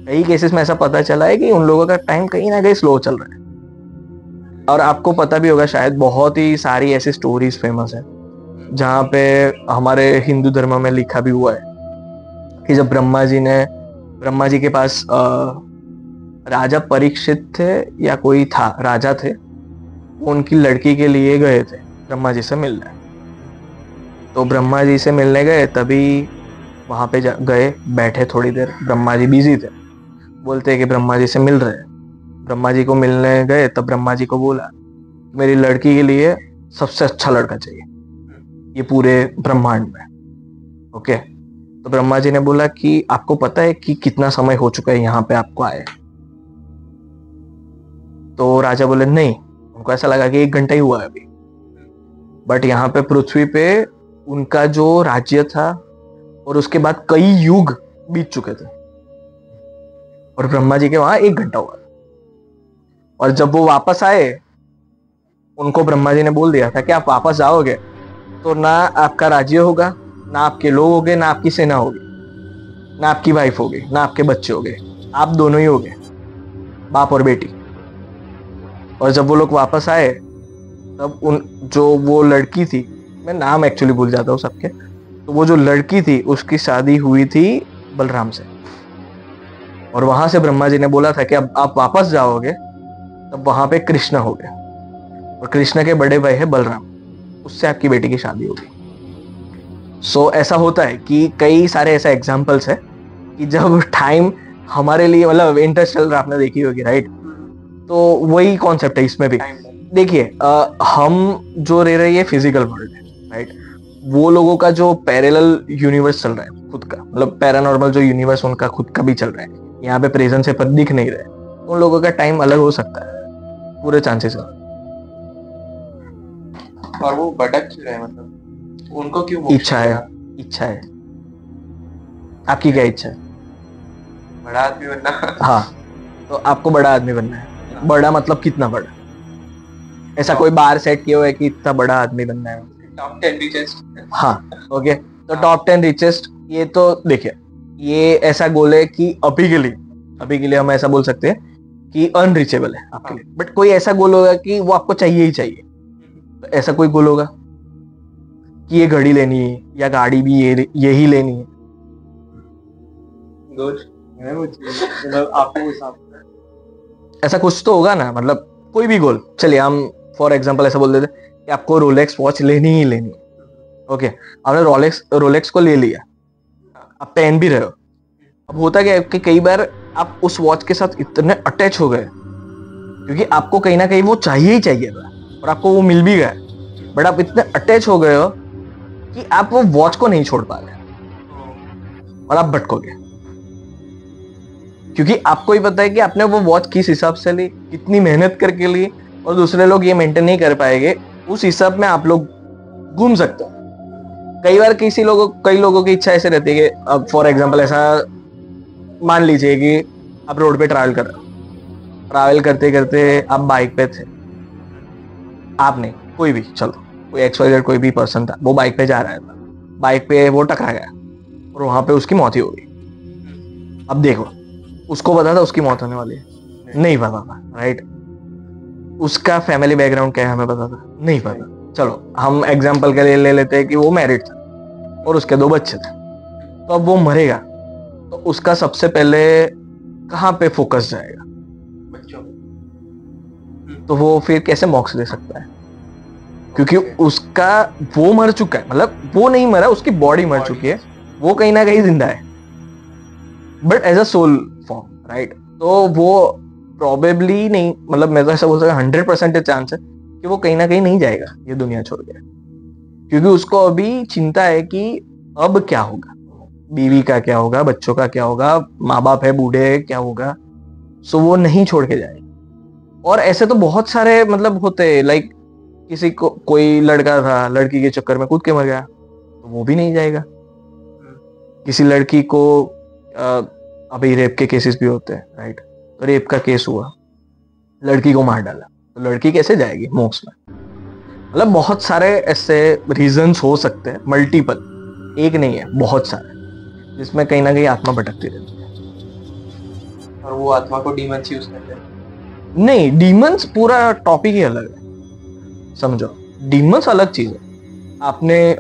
कई केसेस में ऐसा पता चला है कि उन लोगों का टाइम कहीं ना कहीं स्लो चल रहा है। और आपको पता भी होगा शायद, बहुत ही सारी ऐसी स्टोरीज फेमस है जहाँ पे हमारे हिंदू धर्म में लिखा भी हुआ है कि जब ब्रह्मा जी के पास राजा परीक्षित थे या कोई था, राजा थे, वो उनकी लड़की के लिए गए थे ब्रह्मा जी से मिलने। तो ब्रह्मा जी से मिलने गए, तभी वहां पे गए, बैठे थोड़ी देर, ब्रह्मा जी बिजी थे, बोलते हैं कि ब्रह्मा जी से मिल रहे हैं। ब्रह्मा जी को मिलने गए, तब ब्रह्मा जी को बोला मेरी लड़की के लिए सबसे अच्छा लड़का चाहिए ये पूरे ब्रह्मांड में। ओके, तो ब्रह्मा जी ने बोला कि आपको पता है कि कितना समय हो चुका है यहाँ पे आपको आए? तो राजा बोले नहीं, उनको ऐसा लगा कि 1 घंटा ही हुआ है अभी। बट यहाँ पे पृथ्वी पे उनका जो राज्य था और उसके बाद कई युग बीत चुके थे और ब्रह्मा जी के वहां 1 घंटा हुआ। और जब वो वापस आए, उनको ब्रह्मा जी ने बोल दिया था कि आप वापस जाओगे तो ना आपका राज्य होगा, ना आपके लोग होंगे, ना आपकी सेना होगी, ना आपकी वाइफ होगी, ना आपके बच्चे होंगे, आप दोनों ही होगे, बाप और बेटी। और जब वो लोग वापस आए तब वो लड़की थी, मैं नाम एक्चुअली भूल जाता हूँ सबके, तो वो जो लड़की थी उसकी शादी हुई थी बलराम से। और वहां से ब्रह्मा जी ने बोला था कि अब आप वापस जाओगे तब वहां पे कृष्ण हो गए, और कृष्ण के बड़े भाई है बलराम, उससे आपकी बेटी की शादी होगी। सो ऐसा होता है कि कई सारे ऐसे एग्जाम्पल्स है कि जब टाइम हमारे लिए, मतलब इंटरस्टेलर आपने देखी होगी राइट, तो वही कॉन्सेप्ट है इसमें भी। देखिए हम जो रह रहे हैं फिजिकल वर्ल्ड है राइट, वो लोगों का जो पैरेलल यूनिवर्स चल रहा है खुद का, मतलब पैरानॉर्मल जो यूनिवर्स उनका खुद का भी चल रहा है, यहाँ पे प्रेजेंस से पर दिख नहीं रहे, उन लोगों का टाइम अलग हो सकता है, पूरे चांसेस है। और वो भटक क्यों रहे, मतलब उनको क्यों मोक्ष इच्छा है, इच्छा है। आपकी क्या इच्छा है? बड़ा आदमी बनना। हाँ, तो आपको बड़ा आदमी बनना है। बड़ा मतलब कितना बड़ा? ऐसा कोई बार सेट किया हुआ है कि इतना बड़ा आदमी बनना है? Top 10 richest. हाँ ओके, तो टॉप 10 रिचेस्ट, ये तो देखिए ये ऐसा गोल है कि अभी के लिए हम ऐसा बोल सकते हैं कि अनरीचेबल है आपके लिए, बट कोई ऐसा गोल होगा कि वो आपको चाहिए ही चाहिए। तो ऐसा कोई गोल होगा कि ये घड़ी लेनी है या गाड़ी भी यही लेनी है। मतलब आपको ऐसा कुछ तो होगा ना, मतलब कोई भी गोल। चलिए हम फॉर एग्जांपल ऐसा बोल देते कि आपको रोलेक्स वॉच लेनी ही लेनी है। ओके, आपने रोलेक्स को ले लिया, आप पहन भी रहे हो। अब होता क्या है कि कई बार आप उस वॉच के साथ इतने अटैच हो गए क्योंकि आपको कहीं ना कहीं वो चाहिए ही चाहिए था और आपको वो मिल भी गया, बट आप इतने अटैच हो गए हो कि आप वो वॉच को नहीं छोड़ पा रहे और आप भटकोगे, क्योंकि आपको ही पता है कि आपने वो वॉच किस हिसाब से ली, कितनी मेहनत करके ली, और दूसरे लोग ये मेंटेन नहीं कर पाएंगे, उस हिसाब में आप लोग घूम सकते हो। कई बार कई लोगों की इच्छा ऐसे रहती है कि अब फॉर एग्जांपल ऐसा मान लीजिए कि आप रोड पे ट्रैवल करते करते आप बाइक पे थे, आप नहीं, कोई भी, चलो कोई XYZ कोई भी पर्सन था, वो बाइक पे जा रहा था, बाइक पे वो टकरा गया और वहां पे उसकी मौत ही हो गई। अब देखो, उसको पता था उसकी मौत होने वाली है? नहीं पता था राइट। उसका फैमिली बैकग्राउंड क्या है हमें पता था? नहीं पता। चलो हम एग्जांपल के लिए ले लेते हैं कि वो मैरिड था और उसके 2 बच्चे थे। तो अब वो मरेगा तो उसका सबसे पहले कहाँ पे फोकस जाएगा? बच्चों। तो वो फिर कैसे मोक्ष ले सकता है? क्योंकि उसका वो मर चुका है, मतलब वो नहीं मरा, उसकी बॉडी मर चुकी है, वो कहीं ना कहीं जिंदा है but as a soul form right. तो वो प्रोबेबली नहीं, मतलब मैं तो ऐसा बोल सकता हूँ 100% चांस है कि वो कहीं ना कहीं नहीं जाएगा ये दुनिया छोड़ के, क्योंकि उसको अभी चिंता है कि अब क्या होगा, बीवी का क्या होगा, बच्चों का क्या होगा, माँ बाप है बूढ़े, क्या होगा। सो वो नहीं छोड़ के जाएगा। और ऐसे तो बहुत सारे मतलब होते, लाइक किसी को, कोई लड़का था, लड़की के चक्कर में कूद के मर गया, तो वो भी नहीं जाएगा। किसी लड़की को अभी रेप के केसेस भी होते हैं राइट, तो रेप का केस हुआ, लड़की को मार डाला, तो लड़की कैसे जाएगी मोक्ष में? मतलब बहुत सारे ऐसे रीजंस हो सकते हैं, मल्टीपल, एक नहीं है, बहुत सारे, जिसमें कहीं ना कहीं आत्मा भटकती रहती है। और वो आत्मा को डीमंस यूज करते हैं। नहीं, डीमंस पूरा टॉपिक ही अलग है, समझो, डीमंस अलग चीज है। आपने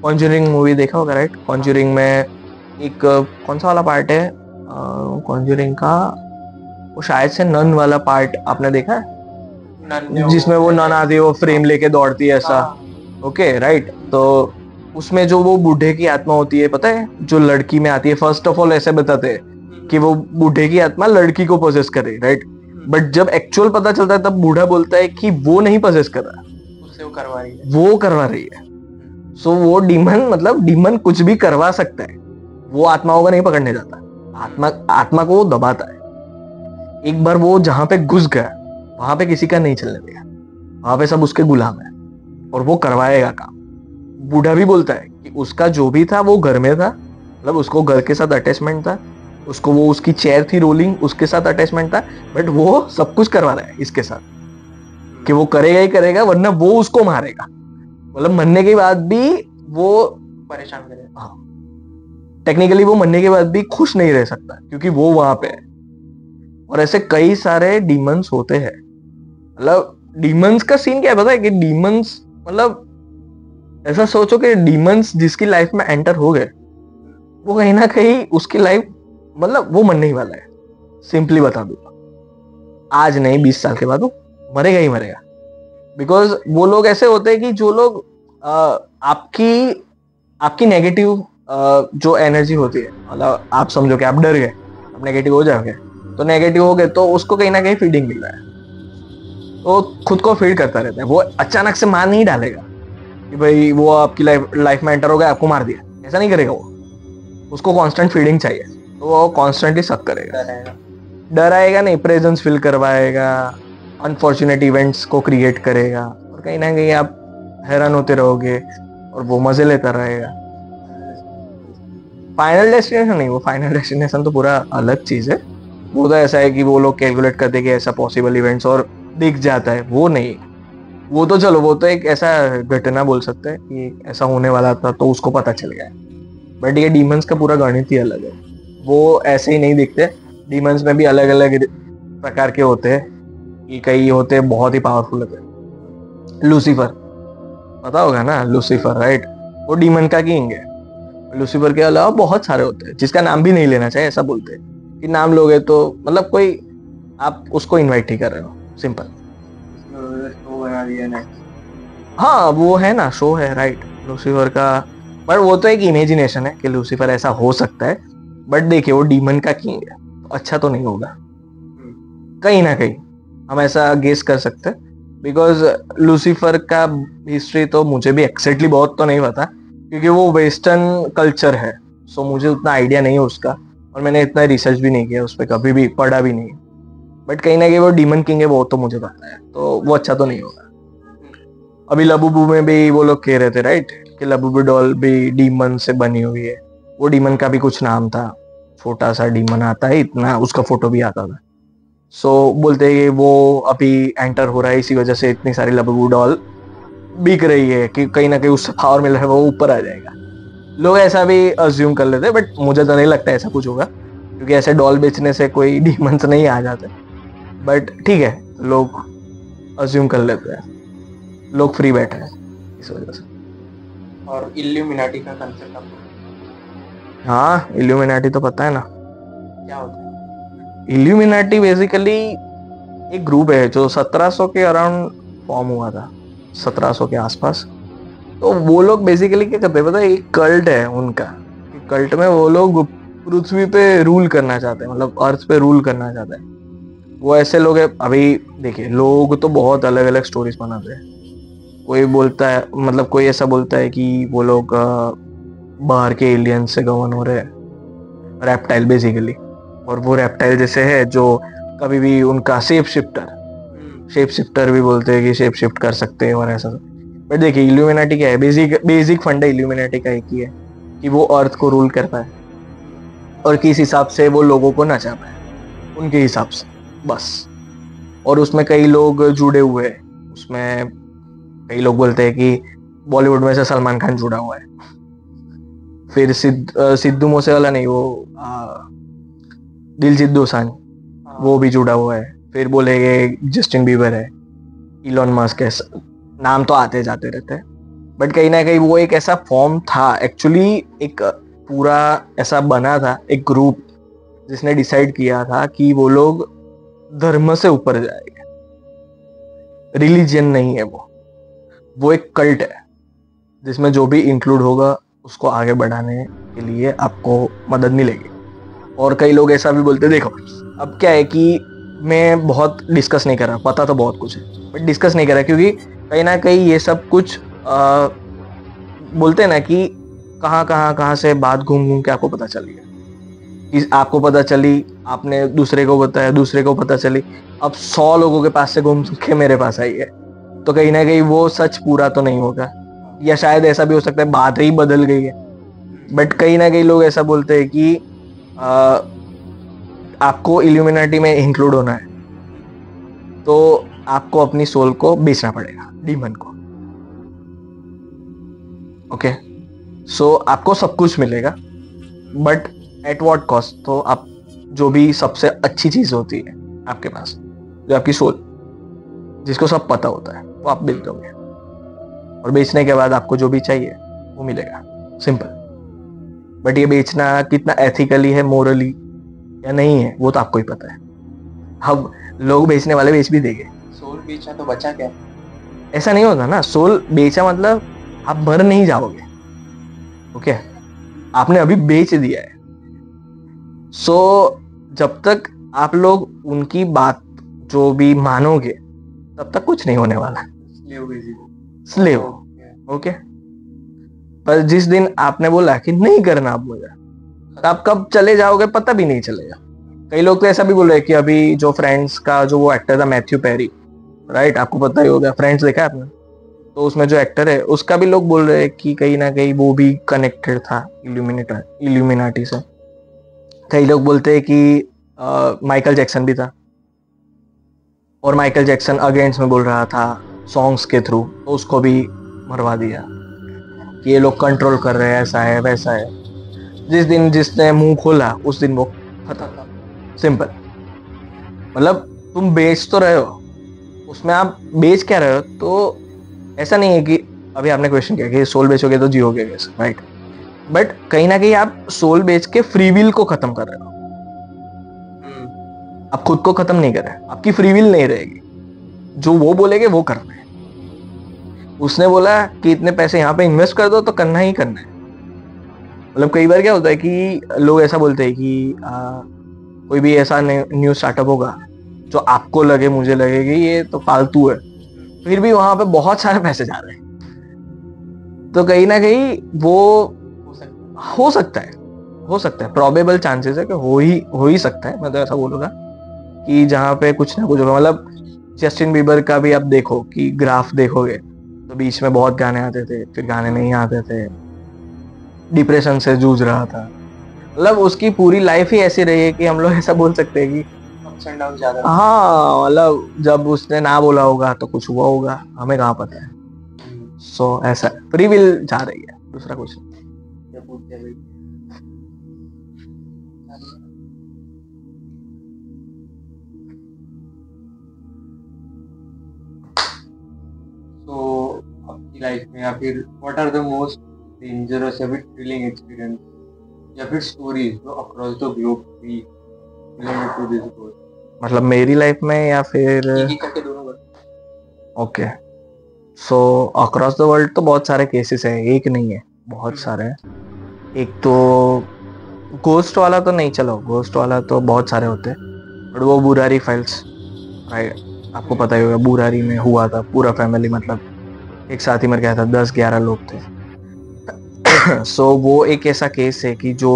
कॉन्जरिंग मूवी देखा होगा राइट? कॉन्जरिंग में एक कौन सा वाला पार्ट है कॉन्जरिंग का, वो शायद से नन वाला पार्ट आपने देखा है, जिसमें वो नन आती है, वो फ्रेम लेके दौड़ती है ऐसा, ओके राइट। तो उसमें जो वो बूढ़े की आत्मा होती है, पता है, जो लड़की में आती है, फर्स्ट ऑफ ऑल ऐसे बताते हैं कि वो बूढ़े की आत्मा लड़की को पोजेस करे राइट, बट जब एक्चुअल पता चलता है तब बूढ़ा बोलता है कि वो नहीं पोजेस कर रहा, उससे वो करवा रही है, वो करवा रही है। सो वो डीमन, मतलब डीमन कुछ भी करवा सकता है, वो आत्माओं को नहीं पकड़ने जाता, आत्मा को वो दबाता है। एक बार वो जहां पे घुस गया वहां पे किसी का नहीं चलने देगा, वहां पे सब उसके गुलाम है और वो करवाएगा काम। बूढ़ा भी बोलता है कि उसका जो भी था वो घर में था, मतलब उसको घर के साथ अटैचमेंट था, उसको वो उसकी चेयर थी रोलिंग उसके साथ अटैचमेंट था, बट वो सब कुछ करवा रहा है इसके साथ कि वो करेगा ही करेगा वरना वो उसको मारेगा, मतलब मरने के बाद भी वो परेशान करेगा। हाँ, टेक्निकली वो मरने के बाद भी खुश नहीं रह सकता क्योंकि वो वहां पे है। और ऐसे कई सारे डीमंस होते हैं। मतलब डीमंस का सीन क्या है पता है कि डीमंस मतलब ऐसा सोचो कि डीमंस जिसकी लाइफ में एंटर हो गए वो कहीं ना कहीं उसकी लाइफ मतलब वो मरने ही वाला है, सिंपली बता दूंगा। आज नहीं 20 साल के बाद वो मरेगा ही मरेगा। बिकॉज वो लोग ऐसे होते हैं कि जो लोग आपकी नेगेटिव जो एनर्जी होती है, मतलब आप समझो कि आप डर गए, आप नेगेटिव हो जाओगे, तो नेगेटिव हो गए तो उसको कहीं ना कहीं फीडिंग मिल रहा है, तो खुद को फीड करता रहता है। वो अचानक से मार नहीं डालेगा कि भाई वो आपकी लाइफ में एंटर हो गया आपको मार दिया, ऐसा नहीं करेगा वो। उसको कांस्टेंट फीडिंग चाहिए, तो वो कॉन्स्टेंटली सक करेगा। डराएगा नहीं, प्रेजेंस फील करवाएगा, अनफॉर्चुनेट इवेंट्स को क्रिएट करेगा, और कहीं ना कहीं आप हैरान होते रहोगे और वो मजे लेता रहेगा। फाइनल डेस्टिनेशन नहीं, वो फाइनल डेस्टिनेशन तो पूरा अलग चीज है। वो तो ऐसा है कि वो लोग कैलकुलेट करते कि ऐसा पॉसिबल इवेंट्स और दिख जाता है, वो नहीं। वो तो चलो वो तो एक ऐसा घटना बोल सकते हैं कि ऐसा होने वाला था तो उसको पता चल गया। बट ये डीमंस का पूरा गणित ही अलग है, वो ऐसे ही नहीं दिखते। डीमंस में भी अलग अलग प्रकार के होते हैं, कि कई होते हैं बहुत ही पावरफुल होते हैं। लूसीफर पता होगा ना, लूसीफर राइट, वो डीमन का किंग है। लूसीफर के अलावा बहुत सारे होते हैं जिसका नाम भी नहीं लेना चाहिए, ऐसा बोलते हैं कि नाम लोगे तो मतलब कोई आप उसको इनवाइट ही कर रहे हो, सिंपल। हाँ वो है ना, शो है राइट लूसीफर का, पर वो तो एक इमेजिनेशन है कि लूसीफर ऐसा हो सकता है। बट देखिए वो डीमन का किंग है तो अच्छा तो नहीं होगा, कहीं ना कहीं हम ऐसा गेस कर सकते हैं। बिकॉज लूसीफर का हिस्ट्री तो मुझे भी एक्सैक्टली बहुत तो नहीं पता, क्योंकि वो वेस्टर्न कल्चर है, सो मुझे उतना आइडिया नहीं है उसका, और मैंने इतना रिसर्च भी नहीं किया उस पर, कभी भी पढ़ा भी नहीं। बट कहीं ना कहीं वो डीमन किंग है वो तो मुझे पता है, तो वो अच्छा तो नहीं होगा। अभी लबूबू में भी वो लोग कह रहे थे राइट कि लबूबू डॉल भी डीमन से बनी हुई है। वो डीमन का भी कुछ नाम था, छोटा सा डीमन आता है इतना, उसका फोटो भी आता था। सो बोलते हैं कि वो अभी एंटर हो रहा है, इसी वजह से इतनी सारी लबूबू डॉल बिक रही है कि कहीं ना कहीं उससे पावर मिल रहा है, वो ऊपर आ जाएगा। लोग ऐसा भी अज्यूम कर लेते, बट मुझे तो नहीं लगता ऐसा कुछ होगा, क्योंकि ऐसे डॉल बेचने से कोई डीमंस नहीं आ जाते। बट ठीक है, लोग अज्यूम कर लेते हैं, लोग फ्री बैठे हैं इस वजह से। और इल्यूमिनाटी का कंसेप्ट आपको? हाँ इल्यूमिनाटी तो पता है ना क्या होता है। इल्यूमिनाटी बेसिकली एक ग्रुप है जो 1700 के अराउंड फॉर्म हुआ था, 1700 के आसपास। तो वो लोग बेसिकली क्या करते हैं पता है, एक कल्ट है उनका। कल्ट में वो लोग पृथ्वी पे रूल करना चाहते हैं, मतलब अर्थ पे रूल करना चाहते हैं। वो ऐसे लोग हैं, अभी देखिए लोग तो बहुत अलग अलग स्टोरीज बनाते हैं। कोई बोलता है, मतलब कोई ऐसा बोलता है कि वो लोग बाहर के एलियन से गवर्न हो रहे हैं, रेप्टाइल बेसिकली। और वो रेप्टाइल जैसे है जो कभी भी उनका शेप शिफ्टर भी बोलते हैं कि शेप शिफ्ट कर सकते हैं और ऐसा। बट देखिए इल्यूमिनाटी क्या है, बेसिक फंडा इल्यूमिनाटी का एक ही है कि वो अर्थ को रूल करता है और किस हिसाब से वो लोगों को नचाता है, उनके हिसाब से बस। और उसमें कई लोग जुड़े हुए हैं, उसमें कई लोग बोलते हैं कि बॉलीवुड में से सलमान खान जुड़ा हुआ है, फिर सिद्धू मूसेवाला नहीं, वो दिलजीत दोसांझ वो भी जुड़ा हुआ है, फिर बोलेंगे जस्टिन बीबर है, इलॉन मस्क है, नाम तो आते जाते रहते हैं। बट कहीं ना कहीं वो एक ऐसा फॉर्म था एक्चुअली, एक पूरा ऐसा बना था, एक ग्रुप जिसने डिसाइड किया था कि वो लोग धर्म से ऊपर जाएंगे। रिलीजन नहीं है वो एक कल्ट है जिसमें जो भी इंक्लूड होगा उसको आगे बढ़ाने के लिए आपको मदद मिलेगी। और कई लोग ऐसा भी बोलते, देखो अब क्या है कि मैं बहुत डिस्कस नहीं कर रहा, पता तो बहुत कुछ है बट डिस्कस नहीं कर रहा, क्योंकि कहीं ना कहीं ये सब कुछ बोलते हैं ना कि कहाँ से बात घूम घूम के आपको पता चली है, आपको पता चली, आपने दूसरे को बताया, दूसरे को पता चली, अब 100 लोगों के पास से घूम के मेरे पास आई है, तो कहीं ना कहीं वो सच पूरा तो नहीं होगा। या शायद ऐसा भी हो सकता है बात ही बदल गई है, बट कहीं ना कहीं लोग ऐसा बोलते हैं कि आपको इल्यूमिनाटी में इंक्लूड होना है तो आपको अपनी सोल को बेचना पड़ेगा डीमन को। ओके, सो आपको सब कुछ मिलेगा, बट एट व्हाट कॉस्ट? तो आप जो भी सबसे अच्छी चीज होती है आपके पास, जो आपकी सोल, जिसको सब पता होता है, वो आप बेच दोगे, और बेचने के बाद आपको जो भी चाहिए वो मिलेगा, सिंपल। बट ये बेचना कितना एथिकली है, मोरली या नहीं है, वो तो आपको ही पता है। अब लोग बेचने वाले बेच भी देंगे। सोल बेचा तो बचा क्या? ऐसा नहीं होता ना, सोल बेचा मतलब आप मर नहीं जाओगे। ओके, आपने अभी बेच दिया है। सो जब तक आप लोग उनकी बात जो भी मानोगे तब तक कुछ नहीं होने वाला। स्लेव। ओके, पर जिस दिन आपने बोला कि नहीं करना आप मुझे, तो आप कब चले जाओगे पता भी नहीं चलेगा। कई लोग तो ऐसा भी बोल रहे हैं कि अभी जो फ्रेंड्स का जो वो एक्टर था मैथ्यू पेरी, राइट, आपको पता ही होगा, फ्रेंड्स देखा है आपने? तो उसमें जो एक्टर है उसका भी लोग बोल रहे हैं कि कहीं ना कहीं वो भी कनेक्टेड था इल्यूमिनाटी से। कई लोग बोलते हैं कि माइकल जैक्सन भी था, और माइकल जैक्सन अगेंस्ट में बोल रहा था सॉन्ग्स के थ्रू, तो उसको भी मरवा दिया कि ये लोग कंट्रोल कर रहे हैं, ऐसा है वैसा है। जिस दिन जिसने मुंह खोला उस दिन वो खत्म, सिंपल। मतलब तुम बेच तो रहे हो, उसमें आप बेच क्या रहे हो? तो ऐसा नहीं है कि अभी आपने क्वेश्चन किया कि सोल बेचोगे तो जियोगे कैसे, राइट, बट कहीं ना कहीं आप सोल बेच के फ्री विल को खत्म कर रहे हो। आप खुद को खत्म नहीं कर रहे, आपकी फ्री विल नहीं रहेगी, जो वो बोलेगे वो करना है। उसने बोला कि इतने पैसे यहाँ पे इन्वेस्ट कर दो तो करना ही करना है। मतलब कई बार क्या होता है कि लोग ऐसा बोलते हैं कि कोई भी ऐसा न्यू स्टार्टअप होगा जो आपको लगे, मुझे लगे कि ये तो फालतू है, फिर भी वहां पे बहुत सारे पैसे जा रहे हैं। तो कहीं ना कहीं वो हो सकता है, प्रोबेबल चांसेस है कि हो ही सकता है। मैं तो ऐसा बोलूंगा कि जहाँ पे कुछ ना कुछ होगा। मतलब जस्टिन बीबर का भी आप देखो कि ग्राफ देखोगे तो बीच में बहुत गाने आते थे, फिर गाने नहीं आते थे, डिप्रेशन से जूझ रहा था। मतलब उसकी पूरी लाइफ ही ऐसी रही है कि हम लोग ऐसा बोल सकते हैं कि अप्स एंड डाउन ज्यादा। हाँ, मतलब जब उसने ना बोला होगा तो कुछ हुआ होगा, हमें कहाँ पता है। सो ऐसा फ्री विल जा रही है, दूसरा कुछ नहीं। तो आपकी लाइफ में या फिर what are the most dangerous या फिर थ्रिलिंग एक्सपीरियंस या फिर स्टोरीज जो अक्रॉस द ग्लोब भी रिलेटेड टू दिस गोल? मतलब मेरी लाइफ में या फिर करके दोनों? Okay, so across the world तो बहुत सारे केसेस है, एक नहीं है, बहुत सारे हैं। एक तो गोस्ट वाला तो नहीं, चलो गोस्ट वाला तो बहुत सारे होते हैं, बट वो बुरारी फाइल्स, राइट, आपको पता ही होगा, बुरारी में हुआ था, पूरा फैमिली मतलब एक साथ ही मर गया था, 10-11 लोग थे। सो वो एक ऐसा केस है कि जो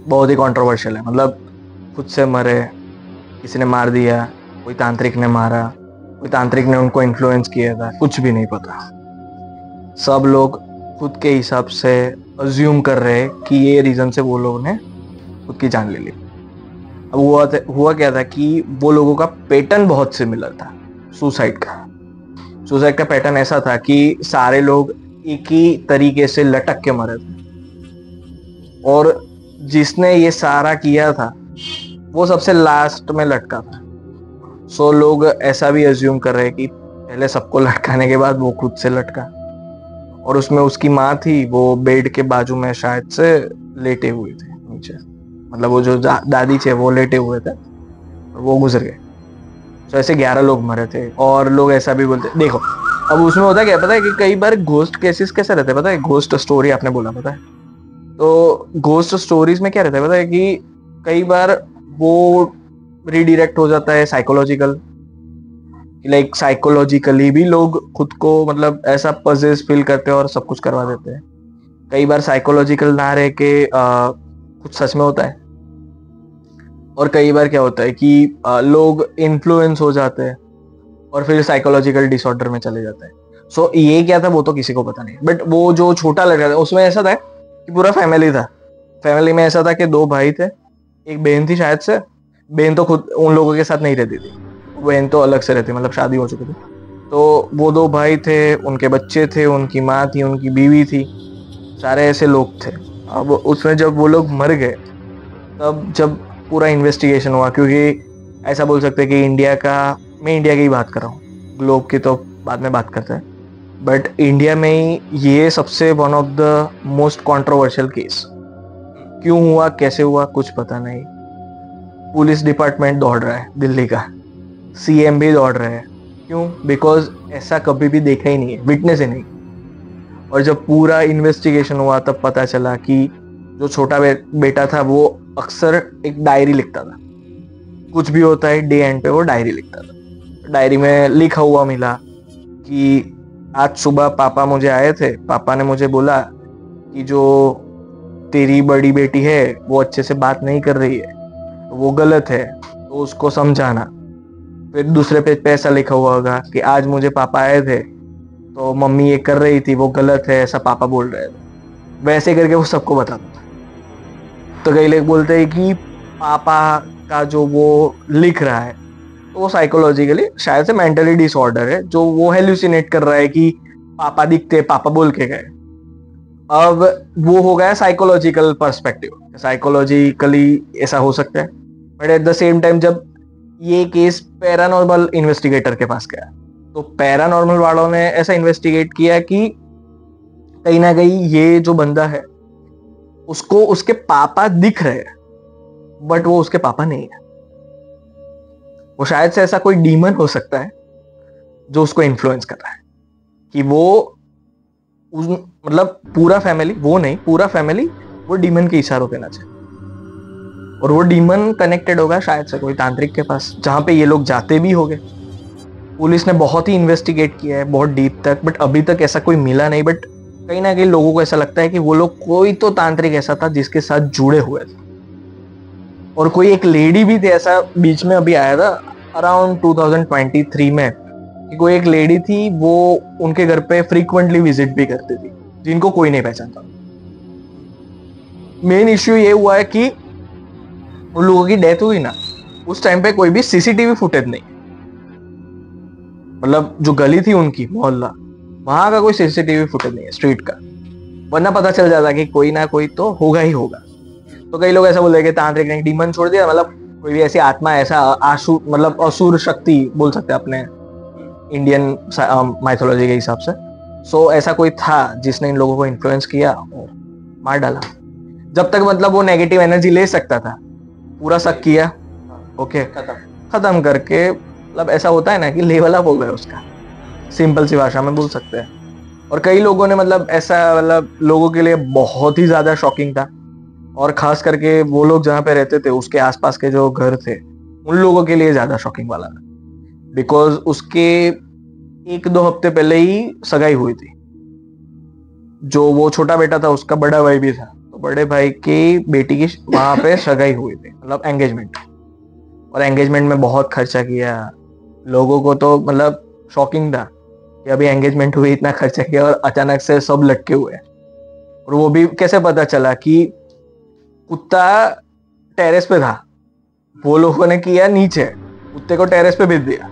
बहुत ही कंट्रोवर्शियल है। मतलब खुद से मरे, किसी ने मार दिया, कोई तांत्रिक ने मारा, कोई तांत्रिक ने उनको इन्फ्लुएंस किया था, कुछ भी नहीं पता। सब लोग खुद के हिसाब से अज्यूम कर रहे हैं कि ये रीजन से वो लोगों ने खुद की जान ले ली। अब हुआ क्या था कि वो लोगों का पैटर्न बहुत सिमिलर था सुसाइड का पैटर्न ऐसा था कि सारे लोग एक ही तरीके से लटक के मरे थे, और जिसने ये सारा किया था वो सबसे लास्ट में लटका था। सो लोग ऐसा भी अज्यूम कर रहे हैं कि पहले सबको लटकाने के बाद वो खुद से लटका, और उसमें उसकी माँ थी, वो बेड के बाजू में शायद से लेटे हुए थे नीचे, मतलब वो जो दादी थे वो लेटे हुए थे और वो गुजर गए। तो ऐसे 11 लोग मरे थे। और लोग ऐसा भी बोलते, देखो अब उसमें होता क्या पता है कि कई बार घोस्ट केसेस कैसे रहते हैं पता है? घोस्ट स्टोरी आपने बोला पता है, तो घोस्ट स्टोरीज में क्या रहता है पता है कि कई बार वो रीडायरेक्ट हो जाता है साइकोलॉजिकल, लाइक साइकोलॉजिकली भी लोग खुद को मतलब ऐसा पजेस फील करते हैं और सब कुछ करवा देते हैं। कई बार साइकोलॉजिकल ना रह के कुछ सच में होता है, और कई बार क्या होता है कि लोग इन्फ्लुएंस हो जाते हैं और फिर साइकोलॉजिकल डिसऑर्डर में चले जाते हैं। सो ये क्या था वो तो किसी को पता नहीं, बट वो जो छोटा लड़का था उसमें ऐसा था कि पूरा फैमिली था। फैमिली में ऐसा था कि 2 भाई थे, एक बहन थी शायद से। बहन तो खुद उन लोगों के साथ नहीं रहती थी, बहन तो अलग से रहती, मतलब शादी हो चुकी थी। तो वो 2 भाई थे, उनके बच्चे थे, उनकी माँ थी, उनकी बीवी थी, सारे ऐसे लोग थे। अब उसमें जब वो लोग मर गए तब जब पूरा इन्वेस्टिगेशन हुआ, क्योंकि ऐसा बोल सकते हैं कि मैं इंडिया की ही बात कर रहा हूँ, ग्लोब की तो बाद में बात करते हैं, बट इंडिया में ही ये सबसे one of the most controversial case. क्यों हुआ, कैसे हुआ, कुछ पता नहीं। पुलिस डिपार्टमेंट दौड़ रहा है दिल्ली का, सीएम भी दौड़ रहे हैं। क्यों? बिकॉज ऐसा कभी भी देखा ही नहीं है, विटनेस ही नहीं। और जब पूरा इन्वेस्टिगेशन हुआ तब पता चला कि जो छोटा बेटा था वो अक्सर एक डायरी लिखता था, कुछ भी होता है डे एंड पे वो डायरी लिखता था। डायरी में लिखा हुआ मिला कि आज सुबह पापा मुझे आए थे, पापा ने मुझे बोला कि जो तेरी बड़ी बेटी है वो अच्छे से बात नहीं कर रही है, वो गलत है, तो उसको समझाना। फिर दूसरे पेज पे ऐसा लिखा हुआ होगा कि आज मुझे पापा आए थे तो मम्मी ये कर रही थी, वो गलत है, ऐसा पापा बोल रहे थे। वैसे करके वो सबको बताता था। तो कई लोग बोलते हैं कि पापा का जो वो लिख रहा है तो वो साइकोलॉजिकली शायद से मेंटली डिसऑर्डर है, जो वो हेल्यूसिनेट कर रहा है कि पापा दिखते, पापा बोल के गए। अब वो हो गया साइकोलॉजिकल पर्सपेक्टिव, साइकोलॉजिकली ऐसा हो सकता है। But at the same time जब ये केस पैरानॉर्मल इन्वेस्टिगेटर के पास गया तो पैरानॉर्मल वालों ने ऐसा इन्वेस्टिगेट किया कि कहीं ना कहीं ये जो बंदा है उसको उसके पापा दिख रहे हैं, बट वो उसके पापा नहीं है। वो शायद से ऐसा कोई डीमन हो सकता है जो उसको इन्फ्लुएंस कर रहा है कि वो मतलब पूरा फैमिली, वो नहीं पूरा फैमिली वो डीमन के इशारों पे नाचे। और वो डीमन कनेक्टेड होगा शायद से कोई तांत्रिक के पास, जहां पे ये लोग जाते भी होंगे। पुलिस ने बहुत ही इन्वेस्टिगेट किया है, बहुत डीप तक, बट अभी तक ऐसा कोई मिला नहीं। बट कहीं ना कहीं लोगों को ऐसा लगता है कि वो लोग कोई तो तांत्रिक ऐसा था जिसके साथ जुड़े हुए थे। और कोई एक लेडी भी थी, ऐसा बीच में अभी आया था अराउंड 2023 में, कि कोई एक लेडी थी वो उनके घर पे फ्रीक्वेंटली विजिट भी करती थी, जिनको कोई नहीं पहचानता। मेन इश्यू ये हुआ है कि उन लोगों की डेथ हुई ना, उस टाइम पे कोई भी सीसीटीवी फुटेज नहीं, मतलब जो गली थी उनकी मोहल्ला, वहां का कोई सीसीटीवी फुटेज नहीं है स्ट्रीट का, वरना पता चल जाता कि कोई ना कोई तो होगा ही होगा। तो कई लोग ऐसा बोल रहे कि तांत्रिक ने डीमन छोड़ दिया, मतलब कोई भी ऐसी आत्मा, ऐसा आशु मतलब असुर शक्ति बोल सकते हैं अपने इंडियन माइथोलॉजी के हिसाब से। सो ऐसा कोई था जिसने इन लोगों को इन्फ्लुएंस किया और मार डाला। जब तक मतलब वो नेगेटिव एनर्जी ले सकता था, पूरा शक किया, ओके, खत्म करके, मतलब ऐसा होता है ना कि लेवल अप हो गया उसका, सिंपल सी भाषा में बोल सकते हैं। और कई लोगों ने मतलब ऐसा, मतलब लोगों के लिए बहुत ही ज्यादा शॉकिंग था, और खास करके वो लोग जहाँ पे रहते थे उसके आसपास के जो घर थे उन लोगों के लिए ज्यादा शॉकिंग वाला था, बिकॉज उसके 1-2 हफ्ते पहले ही सगाई हुई थी। जो वो छोटा बेटा था उसका बड़ा भाई भी था, तो बड़े भाई की बेटी की वहां पे सगाई हुई थी, मतलब एंगेजमेंट। और एंगेजमेंट में बहुत खर्चा किया, लोगों को तो मतलब शॉकिंग था कि अभी एंगेजमेंट हुई, इतना खर्चा किया और अचानक से सब लटके हुए। और वो भी कैसे पता चला कि कुत्ता टेरेस पे था, वो लोगों ने किया नीचे, कुत्ते को टेरेस पे भेज दिया।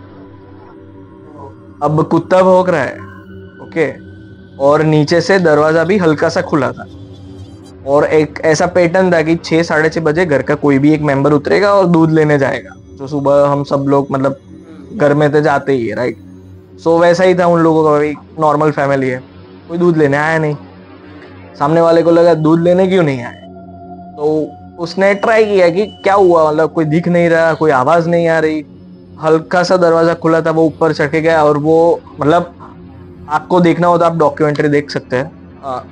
अब कुत्ता भौंक रहा है, ओके, और नीचे से दरवाजा भी हल्का सा खुला था। और एक ऐसा पैटर्न था कि 6-6:30 बजे घर का कोई भी एक मेंबर उतरेगा और दूध लेने जाएगा, जो सुबह हम सब लोग मतलब घर में तो जाते ही है, राइट। सो वैसा ही था उन लोगों का भी, नॉर्मल फैमिली है, कोई दूध लेने आया नहीं। सामने वाले को लगा दूध लेने क्यों नहीं आए, तो उसने ट्राई किया कि क्या हुआ, मतलब कोई दिख नहीं रहा, कोई आवाज नहीं आ रही, हल्का सा दरवाजा खुला था, वो ऊपर चढ़ के गया। और वो मतलब आपको देखना हो तो आप डॉक्यूमेंट्री देख सकते हैं,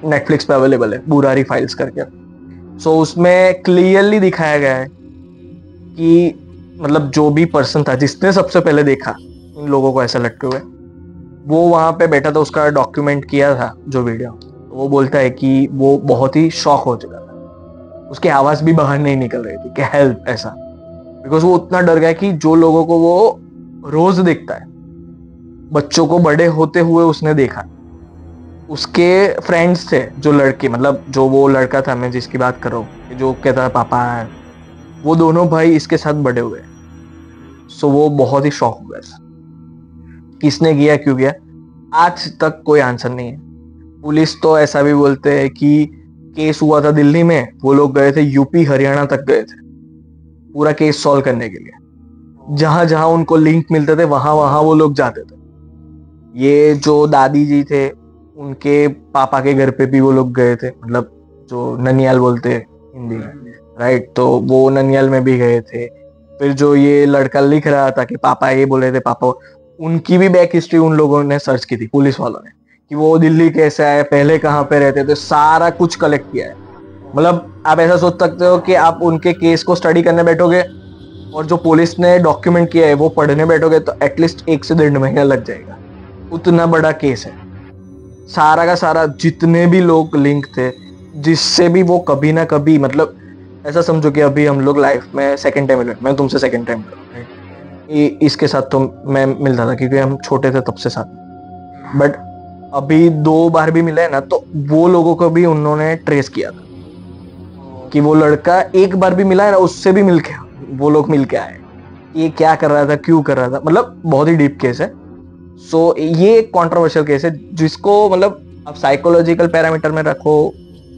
नेटफ्लिक्स पे अवेलेबल है, बुरारी फाइल्स करके। सो उसमें क्लियरली दिखाया गया है कि मतलब जो भी पर्सन था जिसने सबसे पहले देखा इन लोगों को ऐसा लटके हुए, वो वहां पे बैठा था, उसका डॉक्यूमेंट किया था जो वीडियो। तो वो बोलता है कि वो बहुत ही शॉक हो चुका था, उसकी आवाज भी बाहर नहीं निकल रही थी कि हेल्प ऐसा, बिकॉज वो उतना डर गया कि जो लोगों को वो रोज देखता है बच्चों को बड़े होते हुए उसने देखा। उसके फ्रेंड्स थे जो लड़के, मतलब जो वो लड़का था मैं जिसकी बात कर रहा हूँ, जो कहता है पापा है, वो दोनों भाई इसके साथ बड़े हुए। सो वो बहुत ही शॉक हो गया था, किसने किया, क्यों किया, आज तक कोई आंसर नहीं है। पुलिस तो ऐसा भी बोलते हैं कि केस हुआ था दिल्ली में, वो लोग गए थे यूपी हरियाणा तक गए थे पूरा केस सॉल्व करने के लिए। जहां जहां उनको लिंक मिलते थे वहां वहां वो लोग जाते थे। ये जो दादी जी थे उनके पापा के घर पे भी वो लोग गए थे, मतलब जो ननियाल बोलते हैं हिंदी में, राइट, तो वो ननियाल में भी गए थे। फिर जो ये लड़का लिख रहा था कि पापा ये बोल रहे थे पापा, उनकी भी बैक हिस्ट्री उन लोगों ने सर्च की थी, पुलिस वालों ने, कि वो दिल्ली कैसे आए, पहले कहाँ पे रहते थे, सारा कुछ कलेक्ट किया है। मतलब आप ऐसा सोच सकते हो कि आप उनके केस को स्टडी करने बैठोगे और जो पुलिस ने डॉक्यूमेंट किया है वो पढ़ने बैठोगे तो एटलीस्ट 1 से 1.5 महीना लग जाएगा। उतना बड़ा केस है, सारा का सारा, जितने भी लोग लिंक थे, जिससे भी वो कभी ना कभी, मतलब ऐसा समझो कि अभी हम लोग लाइफ में सेकंड टाइम मिले, मैं तुमसे सेकंड टाइम इसके साथ तो मैं मिलता था क्योंकि हम छोटे थे तब से साथ, बट अभी 2 बार भी मिले ना, तो वो लोगों को भी उन्होंने ट्रेस किया था कि वो लड़का एक बार भी मिला है ना, उससे भी मिलके वो लोग मिलके आए, ये क्या कर रहा था, क्यों कर रहा था, मतलब बहुत ही डीप केस है। सो ये एक कॉन्ट्रोवर्शियल केस है जिसको मतलब आप साइकोलॉजिकल पैरामीटर में रखो,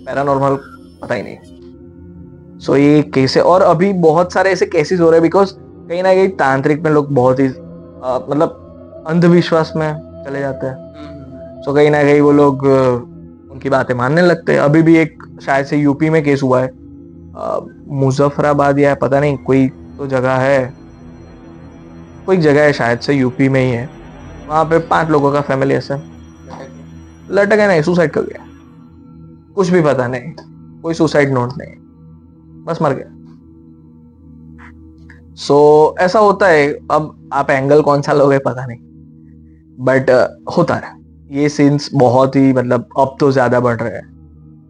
पैरानॉर्मल पता ही नहीं। सो ये केस है, और अभी बहुत सारे ऐसे केसेस हो रहे हैं बिकॉज कहीं ना कहीं तांत्रिक में लोग बहुत ही मतलब अंधविश्वास में चले जाते हैं। सो कहीं ना कहीं वो लोग उनकी बातें मानने लगते हैं। अभी भी एक शायद से यूपी में केस हुआ है, मुजफ्फराबाद या पता नहीं कोई तो जगह है, कोई जगह है शायद से यूपी में ही है, वहां पे 5 लोगों का फैमिली ऐसा लटक है, नहीं सुसाइड कर गया, कुछ भी पता नहीं, कोई सुसाइड नोट नहीं, बस मर गया। सो ऐसा होता है। अब आप एंगल कौन सा लोगे पता नहीं, बट होता है ये सीन्स बहुत ही, मतलब अब तो ज्यादा बढ़ रहे हैं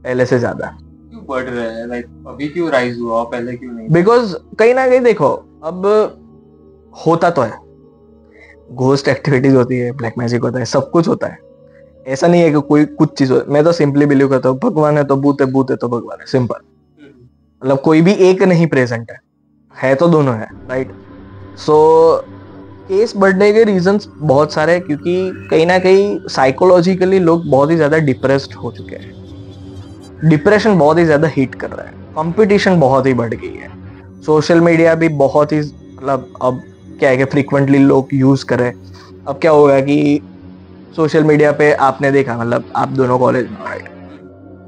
पहले से ज्यादा। क्यों बढ़ रहे हैं, लाइक अभी क्यों राइज हुआ, पहले क्यों नहीं? बिकॉज कहीं ना कहीं देखो, अब होता तो है, घोस्ट एक्टिविटीज होती है, ब्लैक मैजिक होता है, सब कुछ होता है। ऐसा नहीं है कि कोई कुछ चीज हो, मैं तो सिंपली बिलीव करता हूँ भगवान है तो भूत है, भूत है तो भगवान है, सिंपल। मतलब कोई भी एक नहीं प्रेजेंट है तो दोनों है, राइट। सो केस बढ़ने के रीजंस बहुत सारे हैं, क्योंकि कहीं ना कहीं साइकोलॉजिकली लोग बहुत ही ज्यादा डिप्रेस्ड हो चुके हैं, डिप्रेशन बहुत ही ज्यादा हिट कर रहा है, कंपटीशन बहुत ही बढ़ गई है, सोशल मीडिया भी बहुत ही, मतलब अब क्या है कि फ्रीक्वेंटली लोग यूज कर रहे हैं। अब क्या होगा कि सोशल मीडिया पे आपने देखा, मतलब आप दोनों कॉलेज में, राइट,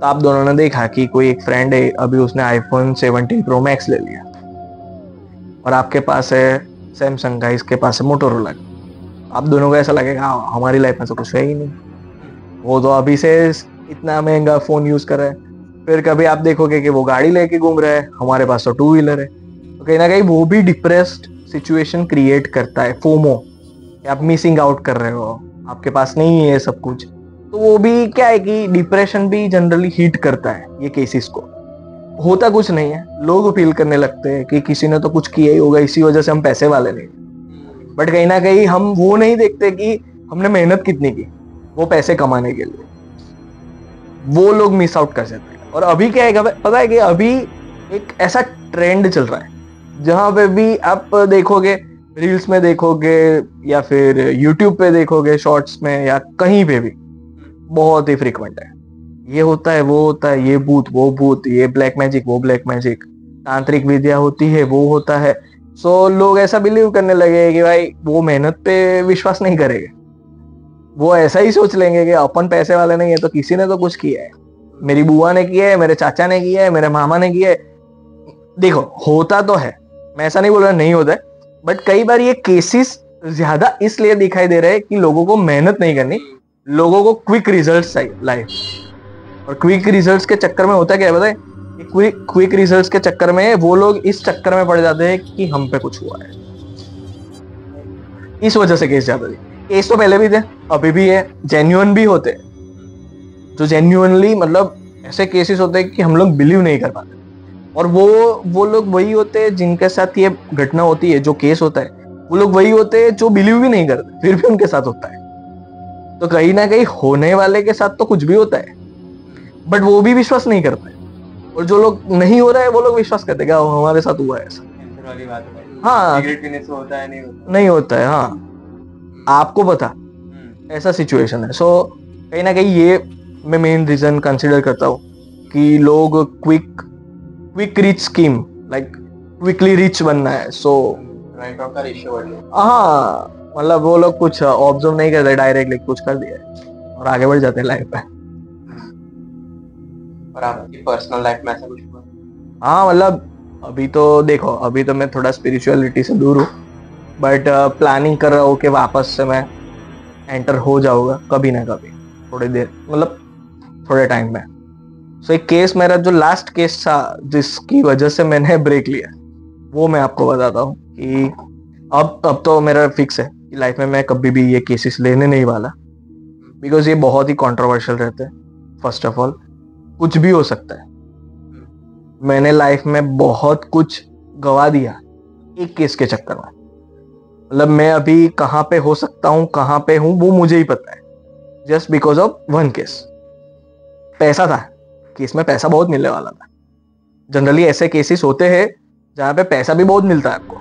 तो आप दोनों ने देखा कि कोई एक फ्रेंड है अभी उसने आईफोन 17 प्रो मैक्स ले लिया, और आपके पास है सैमसंग का, इसके पास है मोटोरोला का। आप दोनों को ऐसा लगेगा हमारी लाइफ में तो कुछ है ही नहीं, वो तो अभी से इतना महंगा फोन यूज कर रहा है। फिर कभी आप देखोगे कि वो गाड़ी लेके घूम रहा है, हमारे पास तो 2 व्हीलर है। तो कहीं ना कहीं वो भी डिप्रेस्ड सिचुएशन क्रिएट करता है, फोमो, आप मिसिंग आउट कर रहे हो, आपके पास नहीं है सब कुछ। तो वो भी क्या है कि डिप्रेशन भी जनरली हिट करता है ये केसेस को। होता कुछ नहीं है, लोग फील करने लगते हैं कि किसी ने तो कुछ किया ही होगा, इसी वजह से हम पैसे वाले नहीं। बट कहीं ना कहीं हम वो नहीं देखते कि हमने मेहनत कितनी की वो पैसे कमाने के लिए, वो लोग मिस आउट कर जाते हैं। और अभी क्या है पता है कि अभी एक ऐसा ट्रेंड चल रहा है जहां पे भी आप देखोगे, रील्स में देखोगे या फिर यूट्यूब पे देखोगे, शॉर्ट्स में या कहीं पे भी, बहुत ही फ्रीक्वेंट है, ये होता है, वो होता है, ये भूत वो भूत, ये ब्लैक मैजिक वो ब्लैक मैजिक, तांत्रिक विद्या होती है वो होता है। सो लोग ऐसा बिलीव करने लगे कि भाई वो मेहनत पे विश्वास नहीं करेंगे, वो ऐसा ही सोच लेंगे कि अपन पैसे वाले नहीं है तो किसी ने तो कुछ किया है, मेरी बुआ ने किया है, मेरे चाचा ने किया है, मेरे मामा ने किया है। देखो होता तो है, मैं ऐसा नहीं बोल रहा नहीं होता है, बट कई बार ये केसेस ज्यादा इसलिए दिखाई दे रहे हैं कि लोगों को मेहनत नहीं करनी, लोगों को क्विक रिजल्ट चाहिए लाइफ। और क्विक रिजल्ट्स के चक्कर में होता क्या है पता है, क्विक रिजल्ट्स के चक्कर में वो लोग इस चक्कर में पड़ जाते हैं कि हम पे कुछ हुआ है, इस वजह से केस ज्यादा। केस तो पहले भी थे, अभी भी है, जेन्युइन भी होते, जो जेन्युइनली मतलब ऐसे केसेस होते हैं कि हम लोग बिलीव नहीं कर पाते। और वो लोग वही होते हैं जिनके साथ ये घटना होती है, जो केस होता है, वो लोग वही होते हैं जो बिलीव भी नहीं करते फिर भी उनके साथ होता है। तो कहीं ना कहीं होने वाले के साथ तो कुछ भी होता है, बट वो भी विश्वास नहीं करते, और जो लोग नहीं हो रहा है वो लोग विश्वास करते हैं हमारे साथ हुआ है ऐसा। कैंसर वाली बात है। हाँ, सिगरेट पीने से होता है, नहीं होता? नहीं होता है, हाँ, आपको पता ऐसा सिचुएशन है। सो कहीं ना कहीं ये मैं मेन रीजन कंसिडर करता हूँ कि लोग quick rich scheme, like quickly rich बनना है। सो का रेशियो बढ़ गया। हाँ, मतलब वो लोग कुछ ऑब्जर्व नहीं करते, डायरेक्टली कुछ कर दिया और आगे बढ़ जाते हैं लाइफ में। और आपकी पर्सनल लाइफ में ऐसा कुछ हुआ? हाँ, मतलब अभी तो देखो, अभी तो मैं थोड़ा स्पिरिचुअलिटी से दूर हूँ, बट प्लानिंग कर रहा हूँ कि वापस से मैं एंटर हो जाऊंगा कभी ना कभी, थोड़ी देर, मतलब थोड़े टाइम में। सो एक केस, मेरा जो लास्ट केस था जिसकी वजह से मैंने ब्रेक लिया, वो मैं आपको बताता हूँ कि अब तो मेरा फिक्स है कि लाइफ में मैं कभी भी ये केसेस लेने नहीं वाला, बिकॉज ये बहुत ही कंट्रोवर्शियल रहते हैं। फर्स्ट ऑफ ऑल, कुछ भी हो सकता है। मैंने लाइफ में बहुत कुछ गवा दिया एक केस के चक्कर में। मतलब मैं अभी कहाँ पे हो सकता हूँ, कहाँ पे हूँ, वो मुझे ही पता है, just because of one case. पैसा था, केस में पैसा बहुत मिलने वाला था। जनरली ऐसे केसेस होते हैं जहाँ पे पैसा भी बहुत मिलता है आपको,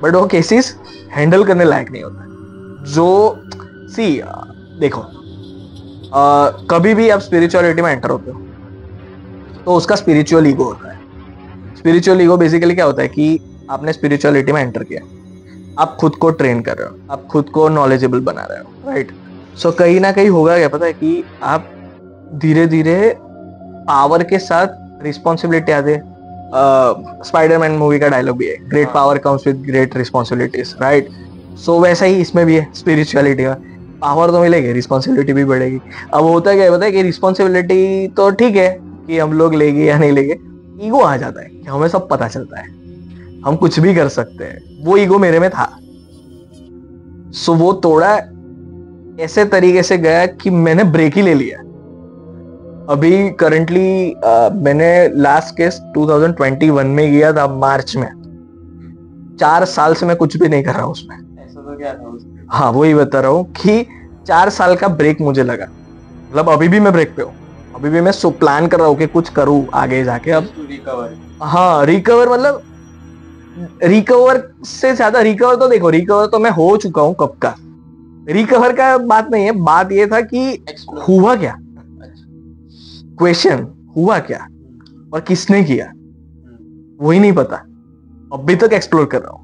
बट वो केसेस हैंडल करने लायक नहीं होता है। जो देखो, कभी भी आप स्पिरिचुअलिटी में एंटर होते हो तो उसका स्पिरिचुअल ईगो होता है। स्पिरिचुअल ईगो बेसिकली क्या होता है कि आपने स्पिरिचुअलिटी में एंटर किया, आप खुद को ट्रेन कर रहे हो, आप खुद को नॉलेजेबल बना रहे हो, राइट। सो कहीं ना कहीं होगा क्या पता है कि आप धीरे धीरे पावर के साथ रिस्पॉन्सिबिलिटी आती है। स्पाइडरमैन मूवी का डायलॉग भी है, great power comes with great responsibilities, right. So वैसा ही इसमें भी है, स्पिरिचुअलिटी में पावर तो मिलेगी, रिस्पॉन्सिबिलिटी भी बढ़ेगी। अब होता है क्या पता है कि रिस्पॉन्सिबिलिटी तो ठीक है कि हम लोग लेंगे या नहीं लेंगे, ईगो आ जाता है कि हमें सब पता चलता है, हम कुछ भी कर सकते हैं। वो ईगो मेरे में था। सो वो तोड़ा ऐसे तरीके से गया कि मैंने ब्रेक ही ले लिया। अभी करंटली मैंने लास्ट केस 2021 में किया था, मार्च में। 4 साल से मैं कुछ भी नहीं कर रहा हूं उसमें। ऐसा तो क्या था उसमें? हाँ, वही बता रहा हूँ कि 4 साल का ब्रेक मुझे लगा। मतलब अभी भी मैं ब्रेक पे हूँ, अभी भी मैं प्लान कर रहा हूँ कि कुछ करूँ आगे जाके। अब रिकवर, हाँ, रिकवर, मतलब रिकवर से ज्यादा, रिकवर तो देखो, रिकवर तो मैं हो चुका हूँ कब का। रिकवर का बात नहीं है, बात ये था कि हुआ क्या, क्वेश्चन हुआ क्या और किसने किया वही नहीं पता, अभी तक एक्सप्लोर कर रहा हूँ।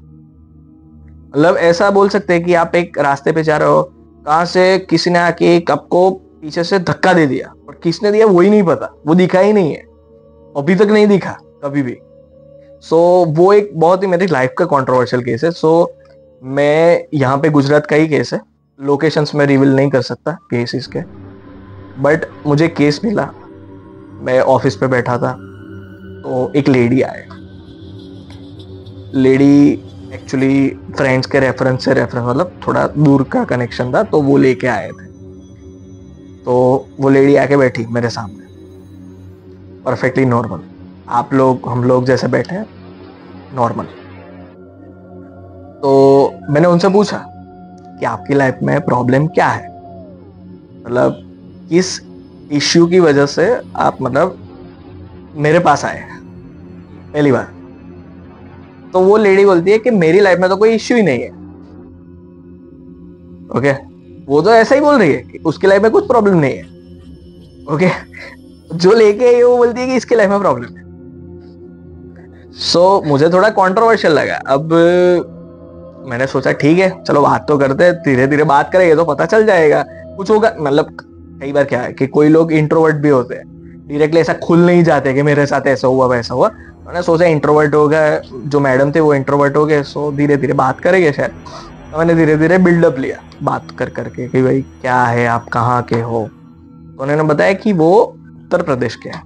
मतलब ऐसा बोल सकते हैं कि आप एक रास्ते पे जा रहे हो, कहां से किसी ने आके आपको पीछे से धक्का दे दिया, और किसने दिया वही नहीं पता, वो दिखा ही नहीं है, अभी तक नहीं दिखा कभी भी। सो वो एक बहुत ही मेरी लाइफ का कंट्रोवर्शियल केस है। सो मैं यहाँ पे गुजरात का ही केस है, लोकेशंस में रिवील नहीं कर सकता केस इसके, बट मुझे केस मिला। मैं ऑफिस पे बैठा था तो एक लेडी आए। लेडी एक्चुअली फ्रेंड्स के रेफरेंस से, मतलब थोड़ा दूर का कनेक्शन था, तो वो लेके आए थे। तो वो लेडी आके बैठी मेरे सामने, परफेक्टली नॉर्मल, आप लोग हम लोग जैसे बैठे हैं, नॉर्मल। तो मैंने उनसे पूछा कि आपकी लाइफ में प्रॉब्लम क्या है, मतलब किस इश्यू की वजह से आप मतलब मेरे पास आए हैं पहली बार। तो वो लेडी बोलती है कि मेरी लाइफ में तो कोई इश्यू ही नहीं है। ओके, वो तो ऐसा ही बोल रही है कि उसकी लाइफ में कुछ प्रॉब्लम नहीं है। ओके, जो लेके आई वो बोलती है कि इसकी लाइफ में प्रॉब्लम है। सो मुझे थोड़ा कंट्रोवर्शियल लगा। अब मैंने सोचा ठीक है, चलो बात तो करते हैं, धीरे धीरे बात करेंगे तो पता चल जाएगा कुछ होगा। मतलब कई बार क्या है कि कोई लोग इंट्रोवर्ट भी होते हैं, डायरेक्टली ऐसा खुल नहीं जाते कि मेरे साथ ऐसा हुआ वैसा हुआ। मैंने सोचा इंट्रोवर्ट हो गया, जो मैडम थे वो इंट्रोवर्ट हो गए, सो धीरे धीरे बात करेंगे शायद। तो मैंने धीरे धीरे बिल्डअप लिया बात कर करके कि भाई क्या है, आप कहाँ के हो। तो उन्होंने बताया कि वो उत्तर प्रदेश के हैं,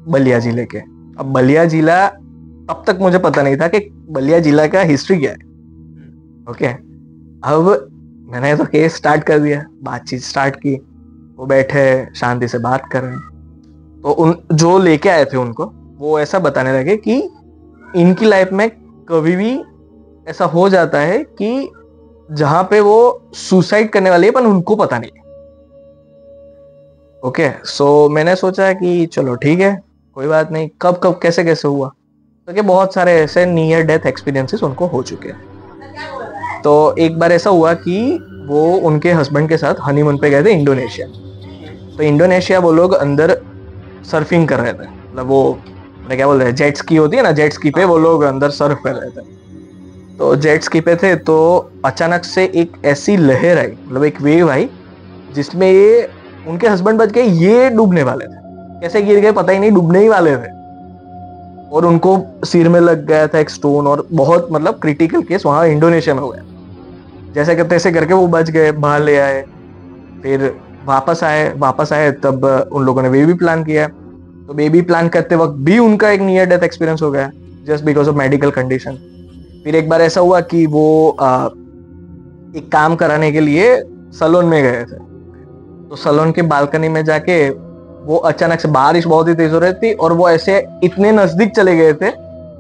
बलिया जिले के। अब बलिया जिला, अब तक मुझे पता नहीं था कि बलिया जिला का हिस्ट्री क्या है। ओके, अब मैंने तो केस स्टार्ट कर दिया, बातचीत स्टार्ट की। वो बैठे शांति से बात कर रहे हैं। तो उन जो लेके आए थे उनको, वो ऐसा बताने लगे कि इनकी लाइफ में कभी भी ऐसा हो जाता है कि जहां पे वो सुसाइड करने वाले हैं पर उनको पता नहीं है। ओके, सो मैंने सोचा कि चलो ठीक है, कोई बात नहीं, कब कब कैसे कैसे हुआ, तो कि बहुत सारे ऐसे नियर डेथ एक्सपीरियंसेस उनको हो चुके हैं। तो एक बार ऐसा हुआ कि वो उनके हस्बैंड के साथ हनीमून पे गए थे इंडोनेशिया। तो इंडोनेशिया वो लोग अंदर सर्फिंग कर रहे थे, मतलब वो क्या बोल रहे हैं, जेट स्की होती है ना, जेट स्की पे वो लोग अंदर सर्फ कर रहे थे। तो जेट स्की पे थे, तो अचानक से एक ऐसी लहर आई, मतलब एक वेव आई, जिसमें ये उनके हस्बैंड बच गए, ये डूबने वाले थे। कैसे गिर गए पता ही नहीं, डूबने ही वाले थे। और उनको सिर में लग गया था एक स्टोन, और बहुत मतलब क्रिटिकल केस वहां इंडोनेशिया में हो गया। जैसे करते ऐसे करके वो बच गए, बाहर ले आए, फिर वापस आए तब उन लोगों ने बेबी प्लान किया। तो बेबी प्लान करते वक्त भी उनका एक नियर डेथ एक्सपीरियंस हो गया, just because of medical condition. फिर एक बार ऐसा हुआ कि वो एक काम कराने के लिए सैलून में गए थे। तो सैलून के बालकनी में जाके वो अचानक से, बारिश बहुत ही तेज हो रही थी, और वो ऐसे इतने नजदीक चले गए थे,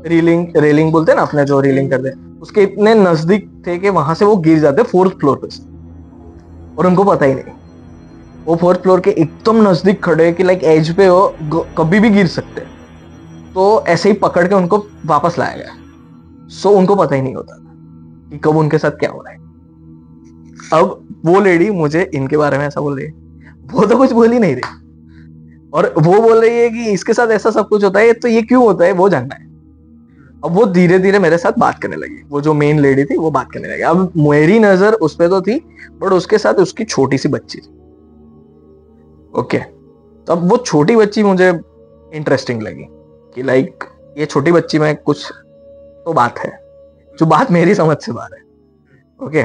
रेलिंग बोलते हैं ना अपने, जो रेलिंग करते हैं, उसके इतने नजदीक थे कि वहां से वो गिर जाते 4th फ्लोर पे से, और उनको पता ही नहीं। वो 4th फ्लोर के एकदम नजदीक खड़े कि लाइक एज पे हो, कभी भी गिर सकते। तो ऐसे ही पकड़ के उनको वापस लाया गया। सो उनको पता ही नहीं होता कि कब उनके साथ क्या हो रहा है। अब वो लेडी मुझे इनके बारे में ऐसा बोल रही है, वो तो कुछ बोल ही नहीं रही, और वो बोल रही है कि इसके साथ ऐसा सब कुछ होता है, तो ये क्यों होता है वो जानना है। अब वो धीरे धीरे मेरे साथ बात करने लगी, वो जो मेन लेडी थी वो बात करने लगी। अब मेरी नजर उस पर तो थी, बट उसके साथ उसकी छोटी सी बच्ची थी। ओके, तो अब वो छोटी बच्ची मुझे इंटरेस्टिंग लगी कि लाइक ये छोटी बच्ची में कुछ तो बात है, जो बात मेरी समझ से बाहर है। ओके,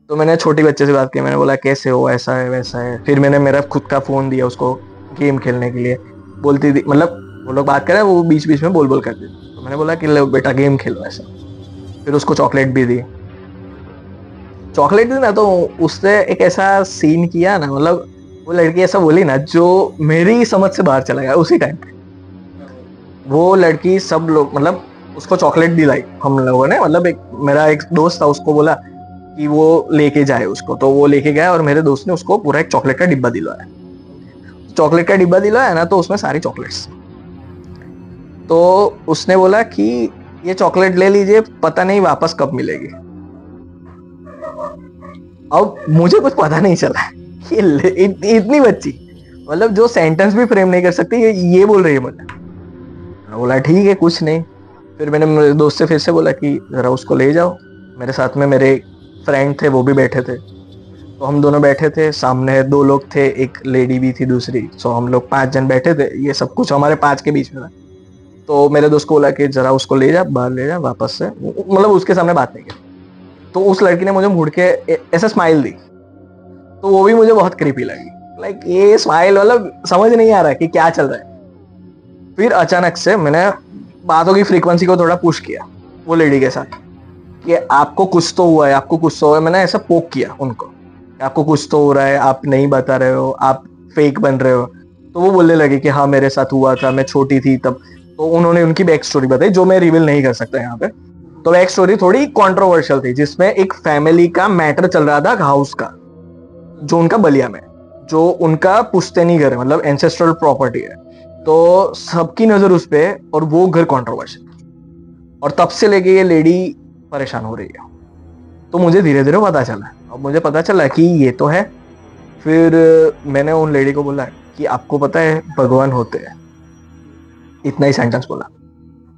तो मैंने छोटी बच्चे से बात की, मैंने बोला कैसे हो, ऐसा है वैसा है। फिर मैंने मेरा खुद का फोन दिया उसको गेम खेलने के लिए। बोलती थी, मतलब वो लोग बात कर रहे हैं, वो बीच बीच में बोल बोल करती थी, तो मैंने बोला कि लो बेटा गेम खेलो ऐसा। फिर उसको चॉकलेट भी दी। ना, तो उसने एक ऐसा सीन किया ना, मतलब वो लड़की ऐसा बोली ना जो मेरी समझ से बाहर चला गया उसी टाइम पे। वो लड़की सब लोग, मतलब उसको चॉकलेट दिलाई हम लोगों ने, मतलब एक मेरा एक दोस्त था, उसको बोला कि वो लेके जाए उसको, तो वो लेके गया, और मेरे दोस्त ने उसको पूरा एक चॉकलेट का डिब्बा दिलवाया। चॉकलेट का डिब्बा दिलवाया ना, तो उसमें सारी चॉकलेट्स। तो उसने बोला कि ये चॉकलेट ले लीजिए, पता नहीं वापस कब मिलेगी। अब मुझे कुछ पता नहीं चला कि इतनी बच्ची, मतलब जो सेंटेंस भी फ्रेम नहीं कर सकती, ये बोल रही है मुझे। बोला ठीक है, कुछ नहीं। फिर मैंने मेरे दोस्त से फिर से बोला कि जरा उसको ले जाओ। मेरे साथ में मेरे फ्रेंड थे, वो भी बैठे थे। तो हम दोनों बैठे थे, सामने 2 लोग थे, एक लेडी भी थी दूसरी। सो हम लोग 5 जन बैठे थे, ये सब कुछ हमारे 5 के बीच में था। तो मेरे दोस्त को बोला कि जरा उसको ले जा, बाहर ले जा वापस से, मतलब उसके सामने बात नहीं की। तो उस लड़की ने मुझे मुड़ के ऐसा स्माइल दी, तो वो भी मुझे बहुत क्रीपी लगी। लाइक ये स्माइल, मतलब समझ नहीं आ रहा है कि क्या चल रहा है। फिर अचानक से मैंने बातों की फ्रीक्वेंसी को थोड़ा पुश किया वो लेडी के साथ कि आपको कुछ तो हुआ है, आपको कुछ तो हुआ है। मैंने ऐसा पोक किया उनको, आपको कुछ तो हो रहा है, आप नहीं बता रहे हो, आप फेक बन रहे हो। तो वो बोलने लगे कि हाँ मेरे साथ हुआ था, मैं छोटी थी तब। तो उन्होंने उनकी बैक स्टोरी बताई, जो मैं रिवील नहीं कर सकता यहाँ पे। तो बैक स्टोरी थोड़ी कंट्रोवर्शियल थी, जिसमें एक फैमिली का मैटर चल रहा था, हाउस का, जो उनका बलिया में, जो उनका पुश्तैनी घर है, मतलब एंसेस्ट्रल प्रॉपर्टी है। तो सबकी नजर उस पे, और वो घर कंट्रोवर्शियल, और तब से लेके ये लेडी परेशान हो रही है। तो मुझे धीरे धीरे पता चला, अब मुझे पता चला कि ये तो है। फिर मैंने उन लेडी को बोला कि आपको पता है भगवान होते हैं, इतना ही सेंटेंस बोला।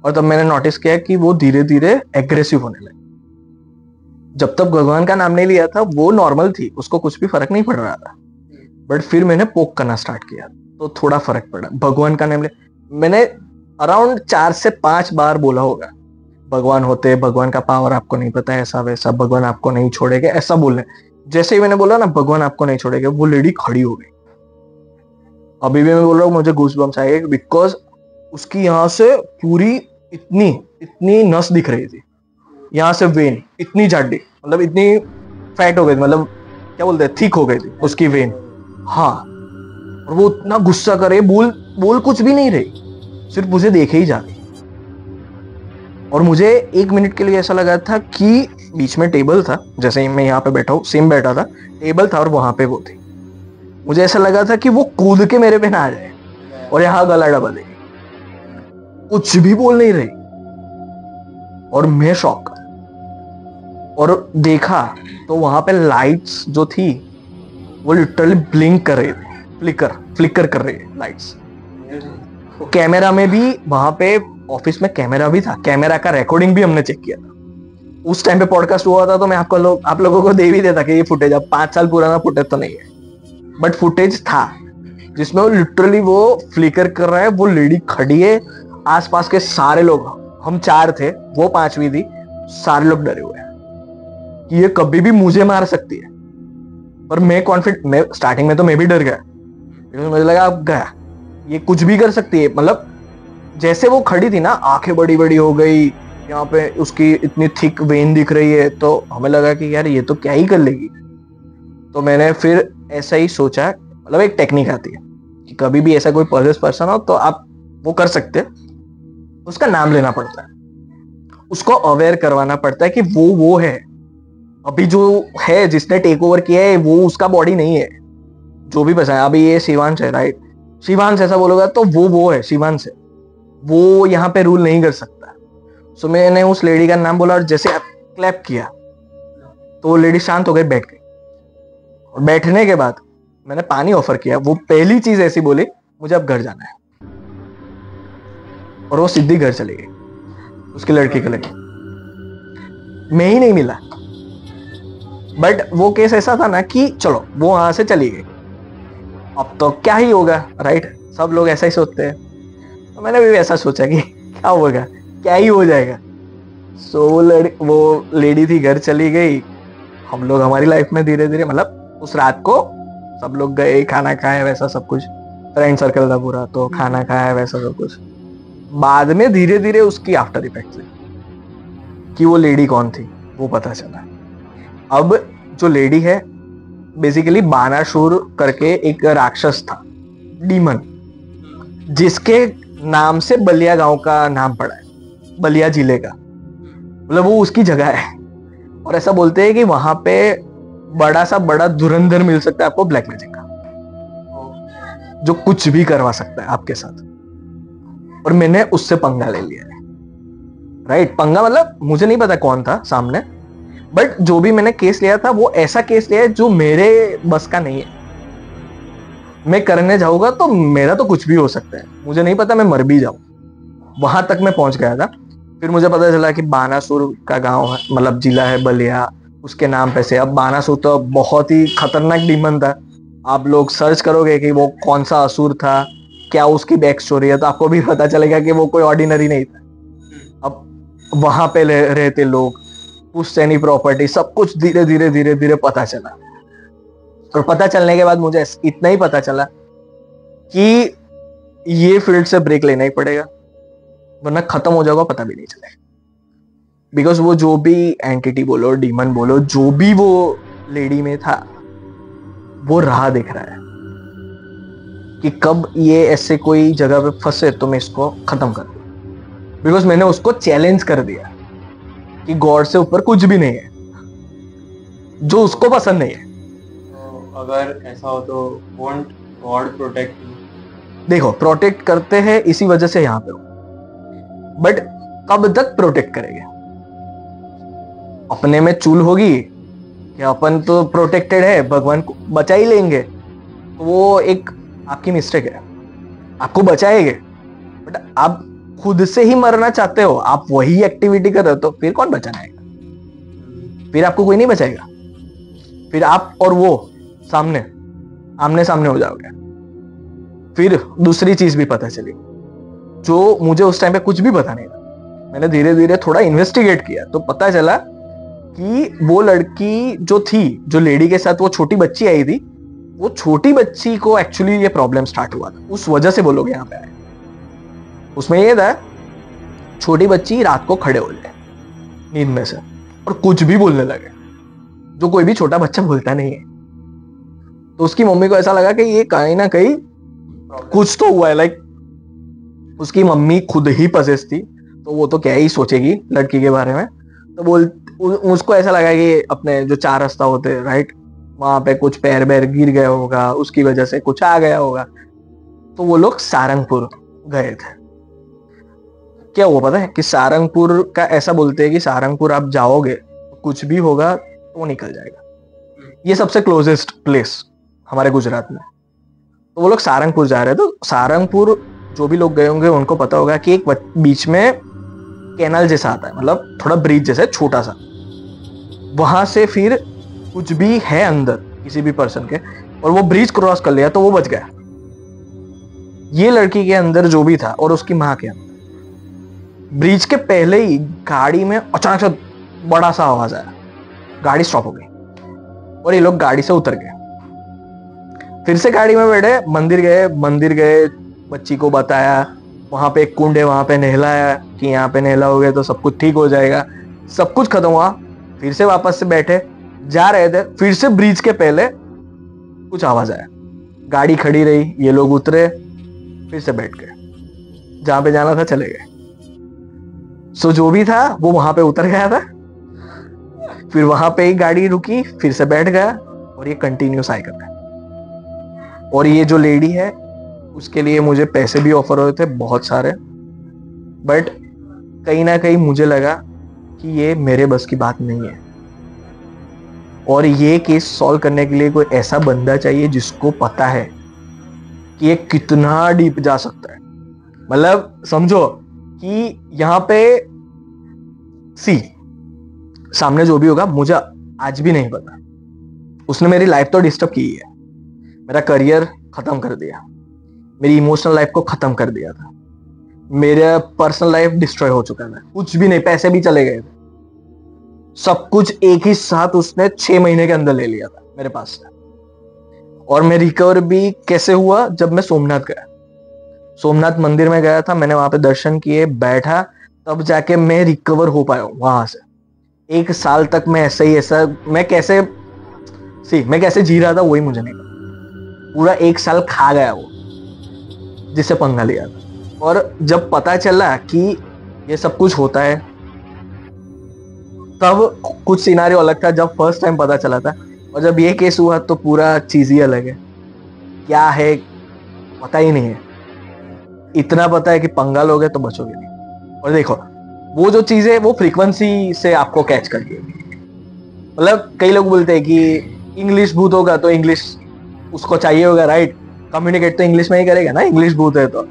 और तब मैंने नोटिस किया कि वो धीरे धीरे एग्रेसिव होने लगी। जब तक भगवान का नाम नहीं लिया था वो नॉर्मल थी, उसको कुछ भी फर्क नहीं पड़ रहा था। बट फिर मैंने पोक करना स्टार्ट किया तो थोड़ा फर्क पड़ा। भगवान का नाम मैंने अराउंड 4 से 5 बार बोला होगा, भगवान होते, भगवान का पावर आपको नहीं पता, ऐसा वैसा, भगवान आपको नहीं छोड़ेगा, ऐसा बोलने। जैसे ही मैंने बोला ना भगवान आपको नहीं छोड़ेगा, वो लेडी खड़ी हो गई। अभी भी मैं बोल रहा हूँ, मुझे गूज़बम्स आए, बिकॉज उसकी यहाँ से पूरी इतनी नस दिख रही थी, यहाँ से वेन इतनी जाडी, मतलब इतनी फैट हो गई थी, मतलब क्या बोलते हैं, थिक हो गई थी उसकी वेन। हाँ, और वो इतना गुस्सा करे, बोल कुछ भी नहीं रही, सिर्फ मुझे देखे ही जा रही। और मुझे 1 मिनट के लिए ऐसा लगा था कि बीच में टेबल था, जैसे मैं यहाँ पे बैठा हूँ सेम बैठा था, टेबल था और वहां पे वो थी। मुझे ऐसा लगा था कि वो कूद के मेरे पे ना आ जाए और यहाँ गला दबा दे, कुछ भी बोल नहीं रही। और मैं शॉक, और देखा तो वहां पे लाइट्स जो थी वो लिटरली ब्लिंक कर रही थी, फ्लिकर कर रही है लाइट्स। कैमरा में भी, वहां पे ऑफिस में कैमरा भी था, कैमरा का रिकॉर्डिंग भी हमने चेक किया था। उस टाइम पे पॉडकास्ट हुआ था तो मैं आप लोगों को दे भी देता कि ये फुटेज, अब 5 साल पुराना फुटेज तो नहीं है, बट फुटेज था जिसमें वो लिटरली वो फ्लिकर कर रहा है। वो लेडी खड़ी है, आसपास के सारे लोग, हम 4 थे, वो 5वीं थी, सारे लोग डरे हुए हैं कि ये कभी भी मुझे मार सकती है। पर मैं स्टार्टिंग में तो मैं भी डर गया, मुझे लगा अब गया, ये कुछ भी कर सकती है। मतलब जैसे वो खड़ी थी ना, आंखें बड़ी बड़ी हो गई, यहाँ पे उसकी इतनी थिक वेन दिख रही है, तो हमें लगा कि यार ये तो क्या ही कर लेगी। तो मैंने फिर ऐसा ही सोचा, मतलब एक टेक्निक आती है कि कभी भी ऐसा कोई पॉजेस पर्सन हो तो आप वो कर सकते हैं, उसका नाम लेना पड़ता है, उसको अवेयर करवाना पड़ता है कि वो है, अभी जो है जिसने टेक ओवर किया है वो उसका बॉडी नहीं है। जो भी बचा है, अभी ये शिवांश है, राइट, शिवांश ऐसा बोलोगा तो वो है, शिवांश है, वो यहाँ पे रूल नहीं कर सकता। सो मैंने उस लेडी का नाम बोला और जैसे क्लैप किया तो वो लेडी शांत हो गई, बैठ गई। और बैठने के बाद मैंने पानी ऑफर किया, वो पहली चीज ऐसी बोली, मुझे अब घर जाना है, और वो सीधी घर चली गई उसकी लड़की के लिए। मैं ही नहीं मिला, बट वो केस ऐसा था ना कि चलो वो वहां से चली गई, अब तो क्या ही होगा, राइट, सब लोग ऐसा ही सोचते हैं। तो मैंने भी वैसा सोचा कि क्या होगा, क्या ही हो जाएगा। सो वो लेडी थी, घर चली गई, हम लोग हमारी लाइफ में धीरे धीरे, मतलब उस रात को सब लोग गए, खाना खाए, वैसा सब कुछ, फ्रेंड सर्कल था पूरा, तो खाना खाया, वैसा सब कुछ। बाद में धीरे धीरे उसकी आफ्टर इफेक्ट कि वो लेडी कौन थी वो पता चला। अब जो लेडी है बेसिकली बानासुर करके एक राक्षस था, डीमन, जिसके नाम से बलिया गांव का नाम पड़ा है, बलिया जिले का, मतलब वो उसकी जगह है। और ऐसा बोलते हैं कि वहां पे बड़ा सा बड़ा धुरंधर मिल सकता है आपको ब्लैक मैजिक का, जो कुछ भी करवा सकता है आपके साथ। और मैंने उससे पंगा ले लिया है, राइट, पंगा मतलब मुझे नहीं पता कौन था सामने, बट जो भी मैंने केस लिया था वो ऐसा केस लिया है जो मेरे बस का नहीं है। मैं करने जाऊंगा तो मेरा तो कुछ भी हो सकता है, मुझे नहीं पता, मैं मर भी जाऊं। वहां तक मैं पहुंच गया था। फिर मुझे पता चला कि बानासुर का गांव है, मतलब जिला है बलिया, उसके नाम पे से। अब बानासुर तो बहुत ही खतरनाक डीमन था, आप लोग सर्च करोगे कि वो कौन सा असुर था, क्या उसकी बैक स्टोरी है, तो आपको भी पता चलेगा कि वो कोई ऑर्डिनरी नहीं था। अब वहां पे रहते लोग, पुश्तैनी प्रॉपर्टी, सब कुछ धीरे धीरे धीरे धीरे पता चला। और पता चलने के बाद मुझे इतना ही पता चला कि ये फील्ड से ब्रेक लेना ही पड़ेगा, वरना खत्म हो जाएगा, पता भी नहीं चलेगा। बिकॉज वो जो भी एंटिटी बोलो, डीमन बोलो, जो भी वो लेडी में था, वो राह देख रहा है कि कब ये ऐसे कोई जगह पे फंसे तो मैं इसको खत्म कर दूं। बिकॉज मैंने उसको चैलेंज कर दिया कि गॉड से ऊपर कुछ भी नहीं है, जो उसको पसंद नहीं है। तो अगर ऐसा हो तो वोंट गॉड प्रोटेक्ट यू? देखो, प्रोटेक्ट करते हैं इसी वजह से यहाँ पे हो, बट कब तक प्रोटेक्ट करेंगे? अपने में चूल होगी कि अपन तो प्रोटेक्टेड है, भगवान को बचा ही लेंगे, तो वो एक आपकी मिस्टेक है, आपको बचाएंगे, बट आप खुद से ही मरना चाहते हो, आप वही एक्टिविटी कर रहे हो, तो फिर कौन बचाना आएगा? फिर आपको कोई नहीं बचाएगा, फिर आप और वो आमने सामने हो जाओगे। फिर दूसरी चीज भी पता चली, जो मुझे उस टाइम पे कुछ भी पता नहीं था। मैंने धीरे धीरे थोड़ा इन्वेस्टिगेट किया तो पता चला कि वो लड़की जो थी, जो लेडी के साथ वो छोटी बच्ची आई थी, वो छोटी बच्ची को एक्चुअली ये प्रॉब्लम स्टार्ट हुआ था, उस वजह से वो लोग यहाँ पे आए। उसमें ये था, छोटी बच्ची रात को खड़े हो गए नींद में से और कुछ भी बोलने लगे, जो कोई भी छोटा बच्चा बोलता नहीं है। तो उसकी मम्मी को ऐसा लगा कि ये कहीं ना कहीं कुछ तो हुआ है, लाइक उसकी मम्मी खुद ही पजेस थी, तो वो तो क्या ही सोचेगी लड़की के बारे में। तो उसको ऐसा लगा कि अपने जो 4 रास्ता होते हैं, राइट, वहां पे कुछ पैर बैर गिर गया होगा, उसकी वजह से कुछ आ गया होगा, तो वो लोग सारंगपुर गए थे। क्या हुआ पता है कि सारंगपुर का ऐसा बोलते हैं कि सारंगपुर आप जाओगे कुछ भी होगा तो वो निकल जाएगा। ये सबसे क्लोजेस्ट प्लेस हमारे गुजरात में। तो वो लोग सारंगपुर जा रहे थे। तो सारंगपुर जो भी लोग गए होंगे उनको पता होगा कि एक बीच में कैनाल जैसा आता है, मतलब थोड़ा ब्रिज जैसा छोटा सा, वहां से फिर कुछ भी है अंदर किसी भी पर्सन के और वो ब्रिज क्रॉस कर लिया तो वो बच गया। ये लड़की के अंदर जो भी था और उसकी माँ के अंदर, ब्रिज के पहले ही गाड़ी में अचानक से बड़ा सा आवाज आया, गाड़ी स्टॉप हो गई और ये लोग गाड़ी से उतर गए। फिर से गाड़ी में बैठे, मंदिर गए, बच्ची को बताया वहां पे एक कुंड है, वहां पे नहलाया कि यहाँ पे नहलाओगे तो सब कुछ ठीक हो जाएगा। सब कुछ खत्म हुआ, फिर से वापस से बैठे जा रहे थे, फिर से ब्रिज के पहले कुछ आवाज आया, गाड़ी खड़ी रही, ये लोग उतरे, फिर से बैठ गए, जहां पे जाना था चले गए। सो जो भी था वो वहां पे उतर गया था, फिर वहां पे ही गाड़ी रुकी, फिर से बैठ गया और ये कंटिन्यू साइकिल है। और ये जो लेडी है उसके लिए मुझे पैसे भी ऑफर हुए थे बहुत सारे, बट कहीं ना कहीं मुझे लगा कि ये मेरे बस की बात नहीं है और ये केस सॉल्व करने के लिए कोई ऐसा बंदा चाहिए जिसको पता है कि ये कितना डीप जा सकता है। मतलब समझो कि यहाँ पे सामने जो भी होगा मुझे आज भी नहीं पता, उसने मेरी लाइफ तो डिस्टर्ब की है, मेरा करियर खत्म कर दिया, मेरी इमोशनल लाइफ को खत्म कर दिया था, मेरा पर्सनल लाइफ डिस्ट्रॉय हो चुका था, कुछ भी नहीं, पैसे भी चले गए थे, सब कुछ एक ही साथ उसने 6 महीने के अंदर ले लिया था मेरे पास से। और मैं रिकवर भी कैसे हुआ, जब मैं सोमनाथ गया, सोमनाथ मंदिर में गया था, मैंने वहां पे दर्शन किए, बैठा, तब जाके मैं रिकवर हो पाया हूं वहां से। 1 साल तक मैं मैं कैसे जी रहा था वही मुझे नहीं पता। पूरा 1 साल खा गया वो जिससे पंगा लिया था। और जब पता चला कि ये सब कुछ होता है तब कुछ सिनारियो अलग था, जब फर्स्ट टाइम पता चला था। और जब ये केस हुआ तो पूरा चीज ही अलग है, क्या है पता ही नहीं है। इतना पता है कि पंगा लोगे तो बचोगे नहीं। और देखो वो जो चीज है वो फ्रीक्वेंसी से आपको कैच करती है। मतलब कई लोग बोलते हैं कि इंग्लिश भूत होगा तो इंग्लिश उसको चाहिए होगा, राइट, कम्युनिकेट तो इंग्लिश में ही करेगा ना, इंग्लिश भूत है तो।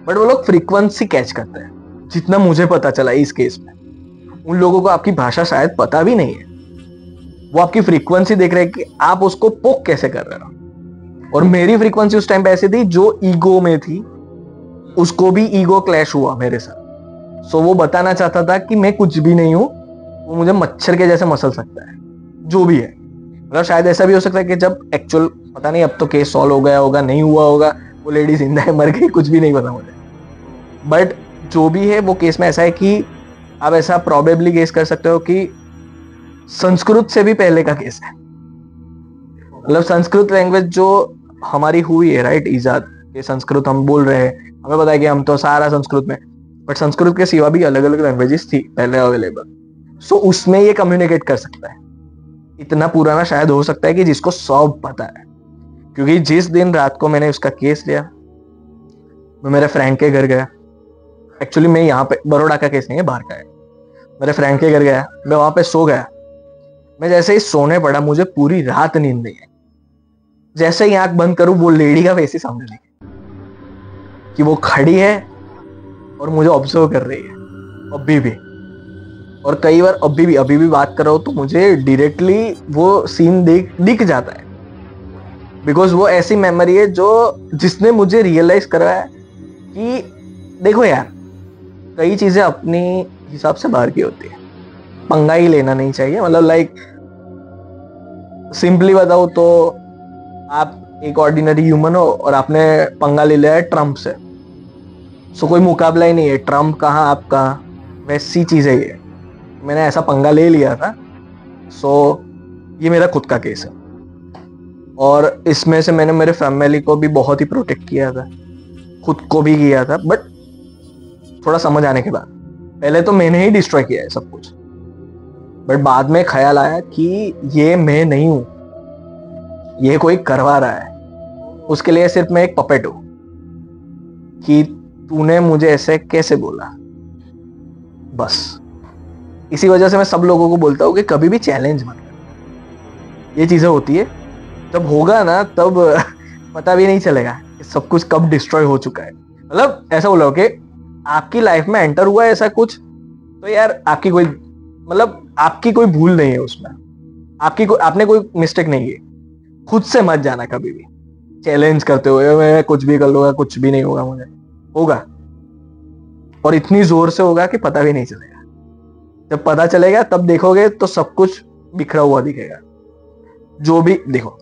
बट वो लोग फ्रीक्वेंसी कैच करते हैं, जितना मुझे पता चला इस केस में। उन लोगों को आपकी भाषा शायद पता भी नहीं है, वो आपकी फ्रीक्वेंसी देख रहे हैं कि आप उसको पोक कैसे कर रहे हो। और मेरी फ्रीक्वेंसी उस टाइम पे ऐसी थी, जो ईगो में थी उसको भी ईगो क्लैश हुआ मेरे साथ। सो वो बताना चाहता था कि मैं कुछ भी नहीं हूं, वो मुझे मच्छर के जैसे मसल सकता है, जो भी है। मतलब शायद ऐसा भी हो सकता है कि जब एक्चुअल पता नहीं, अब तो केस सॉल्व हो गया होगा, नहीं हुआ होगा, वो लेडी जिंदा है मर गई, कुछ भी नहीं पता मुझे। बट जो भी है वो केस में ऐसा है कि आप ऐसा प्रोबेबली गेस कर सकते हो कि संस्कृत से भी पहले का केस है। मतलब संस्कृत लैंग्वेज जो हमारी हुई है, राइट, ईजाद, ये संस्कृत हम बोल रहे हैं, हमें पता है कि हम तो सारा संस्कृत में, बट संस्कृत के सिवा भी अलग अलग लैंग्वेजेस थी पहले अवेलेबल। सो उसमें ये कम्युनिकेट कर सकता है। इतना पुराना शायद हो सकता है कि जिसको सब पता है। क्योंकि जिस दिन रात को मैंने उसका केस लिया, मैं मेरे फ्रेंड के घर गया। एक्चुअली मैं यहाँ पे, बड़ौदा का केस नहीं है, बाहर का है। मेरे फ्रेंड के घर गया, मैं वहां पे सो गया। मैं जैसे ही सोने पड़ा, मुझे पूरी रात नींद नहीं आई। जैसे ही आंख बंद करूं, वो लेडी का फेस ही सामने दिखे कि वो खड़ी है और मुझे ऑब्जर्व कर रही है अभी भी। और कई बार अभी भी बात कर रहा हूं तो मुझे डायरेक्टली वो सीन दिख जाता है। बिकॉज वो ऐसी मेमोरी है जो जिसने मुझे रियलाइज करवाया कि देखो यार, कई चीजें अपनी हिसाब से बाहर की होती है, पंगा ही लेना नहीं चाहिए। मतलब लाइक सिंपली बताओ तो आप एक ऑर्डिनरी ह्यूमन हो और आपने पंगा ले लिया है ट्रम्प से, सो कोई मुकाबला ही नहीं है, ट्रम्प कहाँ आप कहाँ, वैसी चीज है ये। मैंने ऐसा पंगा ले लिया था। सो ये मेरा खुद का केस है और इसमें से मैंने मेरे फैमिली को भी बहुत ही प्रोटेक्ट किया था, खुद को भी किया था। बट थोड़ा समझ आने के बाद, पहले तो मैंने ही डिस्ट्रॉय किया है सब कुछ, बट बाद में ख्याल आया कि ये मैं नहीं हूं, ये कोई करवा रहा है, उसके लिए सिर्फ मैं एक पपेट हूं कि तूने मुझे ऐसे कैसे बोला। बस इसी वजह से मैं सब लोगों को बोलता हूँ कि कभी भी चैलेंज मत कर। ये चीजें होती है, जब होगा ना तब पता भी नहीं चलेगा कि सब कुछ कब डिस्ट्रॉय हो चुका है। मतलब ऐसा बोलो कि आपकी लाइफ में एंटर हुआ है ऐसा कुछ, तो यार आपकी कोई मतलब आपकी कोई भूल नहीं है उसमें, आपने कोई मिस्टेक नहीं है। खुद से मत जाना कभी भी चैलेंज करते हुए मैं कुछ भी कर लूंगा, कुछ भी नहीं होगा मुझे। होगा, और इतनी जोर से होगा कि पता भी नहीं चलेगा। जब पता चलेगा तब देखोगे तो सब कुछ बिखरा हुआ दिखेगा। जो भी देखो,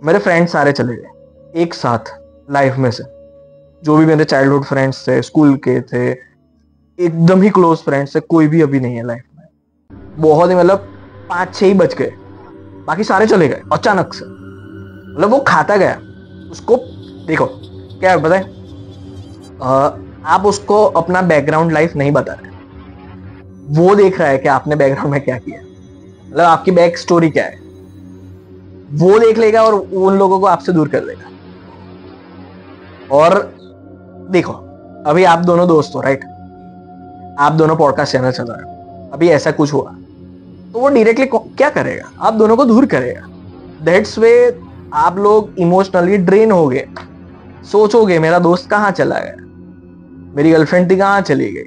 मेरे फ्रेंड्स सारे चले गए एक साथ लाइफ में से, जो भी मेरे चाइल्डहुड फ्रेंड्स थे, स्कूल के थे, एकदम ही क्लोज फ्रेंड्स थे, कोई भी अभी नहीं है लाइफ में। बहुत ही मतलब 5-6 ही बच गए, बाकी सारे चले गए अचानक से। मतलब वो खाता गया उसको। देखो क्या है बताए, आप उसको अपना बैकग्राउंड लाइफ नहीं बता रहे, वो देख रहा है कि आपने बैकग्राउंड में क्या किया, मतलब आपकी बैक स्टोरी क्या है, वो देख लेगा और उन लोगों को आपसे दूर कर देगा। और देखो अभी आप दोनों दोस्त हो, राइट, आप दोनों पॉडकास्ट चैनल चला रहे हो, अभी ऐसा कुछ हुआ तो वो डायरेक्टली क्या करेगा, आप दोनों को दूर करेगा। दैट्स वे आप लोग इमोशनली ड्रेन हो गए। सोचोगे मेरा दोस्त कहाँ चला गया, मेरी गर्लफ्रेंड थी कहाँ चली गई,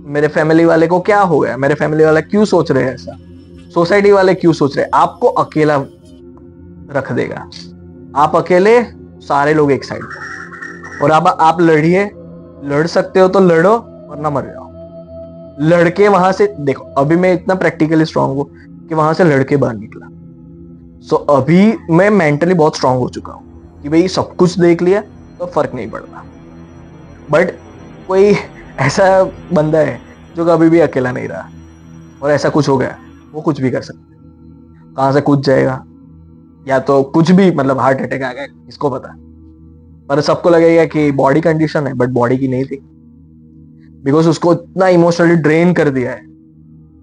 मेरे फैमिली वाले को क्या हो गया, मेरे फैमिली वाले क्यों सोच रहे हैं ऐसा, सोसाइटी वाले क्यों सोच रहे हैं। आपको अकेला रख देगा, आप अकेले, सारे लोग एक साइड पे। और अब आप लड़िए, लड़ सकते हो तो लड़ो वरना मर जाओ। लड़के वहां से देखो, अभी मैं इतना प्रैक्टिकली स्ट्रांग हूं कि वहां से लड़के बाहर निकला। सो अभी मैं मेंटली बहुत स्ट्रांग हो चुका हूं कि भाई सब कुछ देख लिया तो फर्क नहीं पड़ता। बट कोई ऐसा बंदा है जो कभी भी अकेला नहीं रहा, और ऐसा कुछ हो गया, वो कुछ भी कर सकता है, कहां से कूद जाएगा, या तो कुछ भी, मतलब हार्ट अटैक आ गया, किसको पता। पर सबको लगेगा कि बॉडी कंडीशन है, बट बॉडी की नहीं थी, बिकॉज उसको इतना इमोशनली ड्रेन कर दिया है।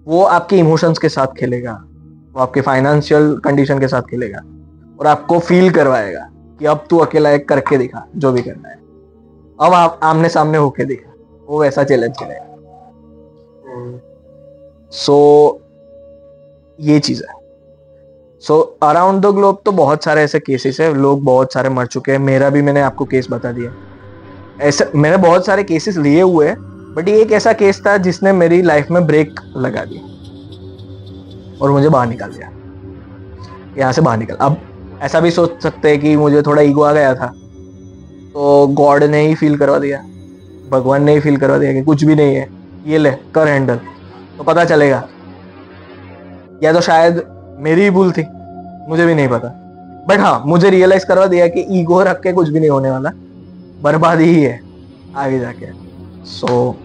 वो आपके इमोशंस के साथ खेलेगा, वो आपके फाइनेंशियल कंडीशन के साथ खेलेगा, और आपको फील करवाएगा कि अब तू अकेला एक करके दिखा जो भी करना है, अब आप आमने सामने होके दिखा। वो वैसा चैलेंज करेगा। सो ये चीज है। सो अराउंड द ग्लोब तो बहुत सारे ऐसे केसेस है, लोग बहुत सारे मर चुके हैं। मेरा भी, मैंने आपको केस बता दिया। ऐसे मैंने बहुत सारे केसेस लिए हुए हैं, बट ये एक ऐसा केस था जिसने मेरी लाइफ में ब्रेक लगा दी और मुझे बाहर निकाल दिया, यहाँ से बाहर निकल। अब ऐसा भी सोच सकते हैं कि मुझे थोड़ा ईगो आ गया था, तो गॉड ने ही फील करवा दिया, भगवान ने ही फील करवा दिया कि कुछ भी नहीं है, ये ले कर हैंडल, तो पता चलेगा। या तो शायद मेरी ही भूल थी, मुझे भी नहीं पता। बट हाँ, मुझे रियलाइज करवा दिया कि ईगो रख के कुछ भी नहीं होने वाला, बर्बादी ही है आगे जाके। सो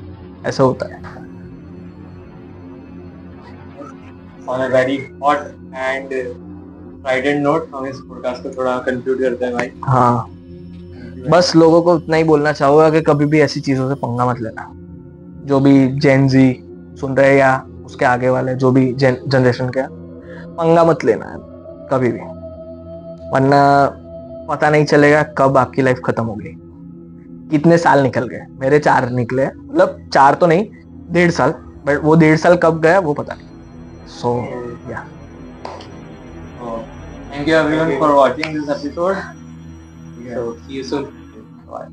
ऐसा होता है। On a very hot and frightened note, हम इस पॉडकास्ट को थोड़ा कंक्लूड करते हैं भाई। हाँ, बस लोगों को उतना ही बोलना चाहूंगा कि कभी भी ऐसी चीजों से पंगा मत लेना। जो भी जेन जी सुन रहे हैं या उसके आगे वाले जो भी जनरेशन के, पंगा मत लेना है कभी भी, वरना पता नहीं चलेगा कब आपकी लाइफ खत्म हो गई। कितने साल निकल गए, मेरे 4 निकले, मतलब 4 तो नहीं, 1.5 साल, बट वो 1.5 साल कब गया वो पता नहीं। सो या thank you everyone for watching this episode. So see you soon. Bye.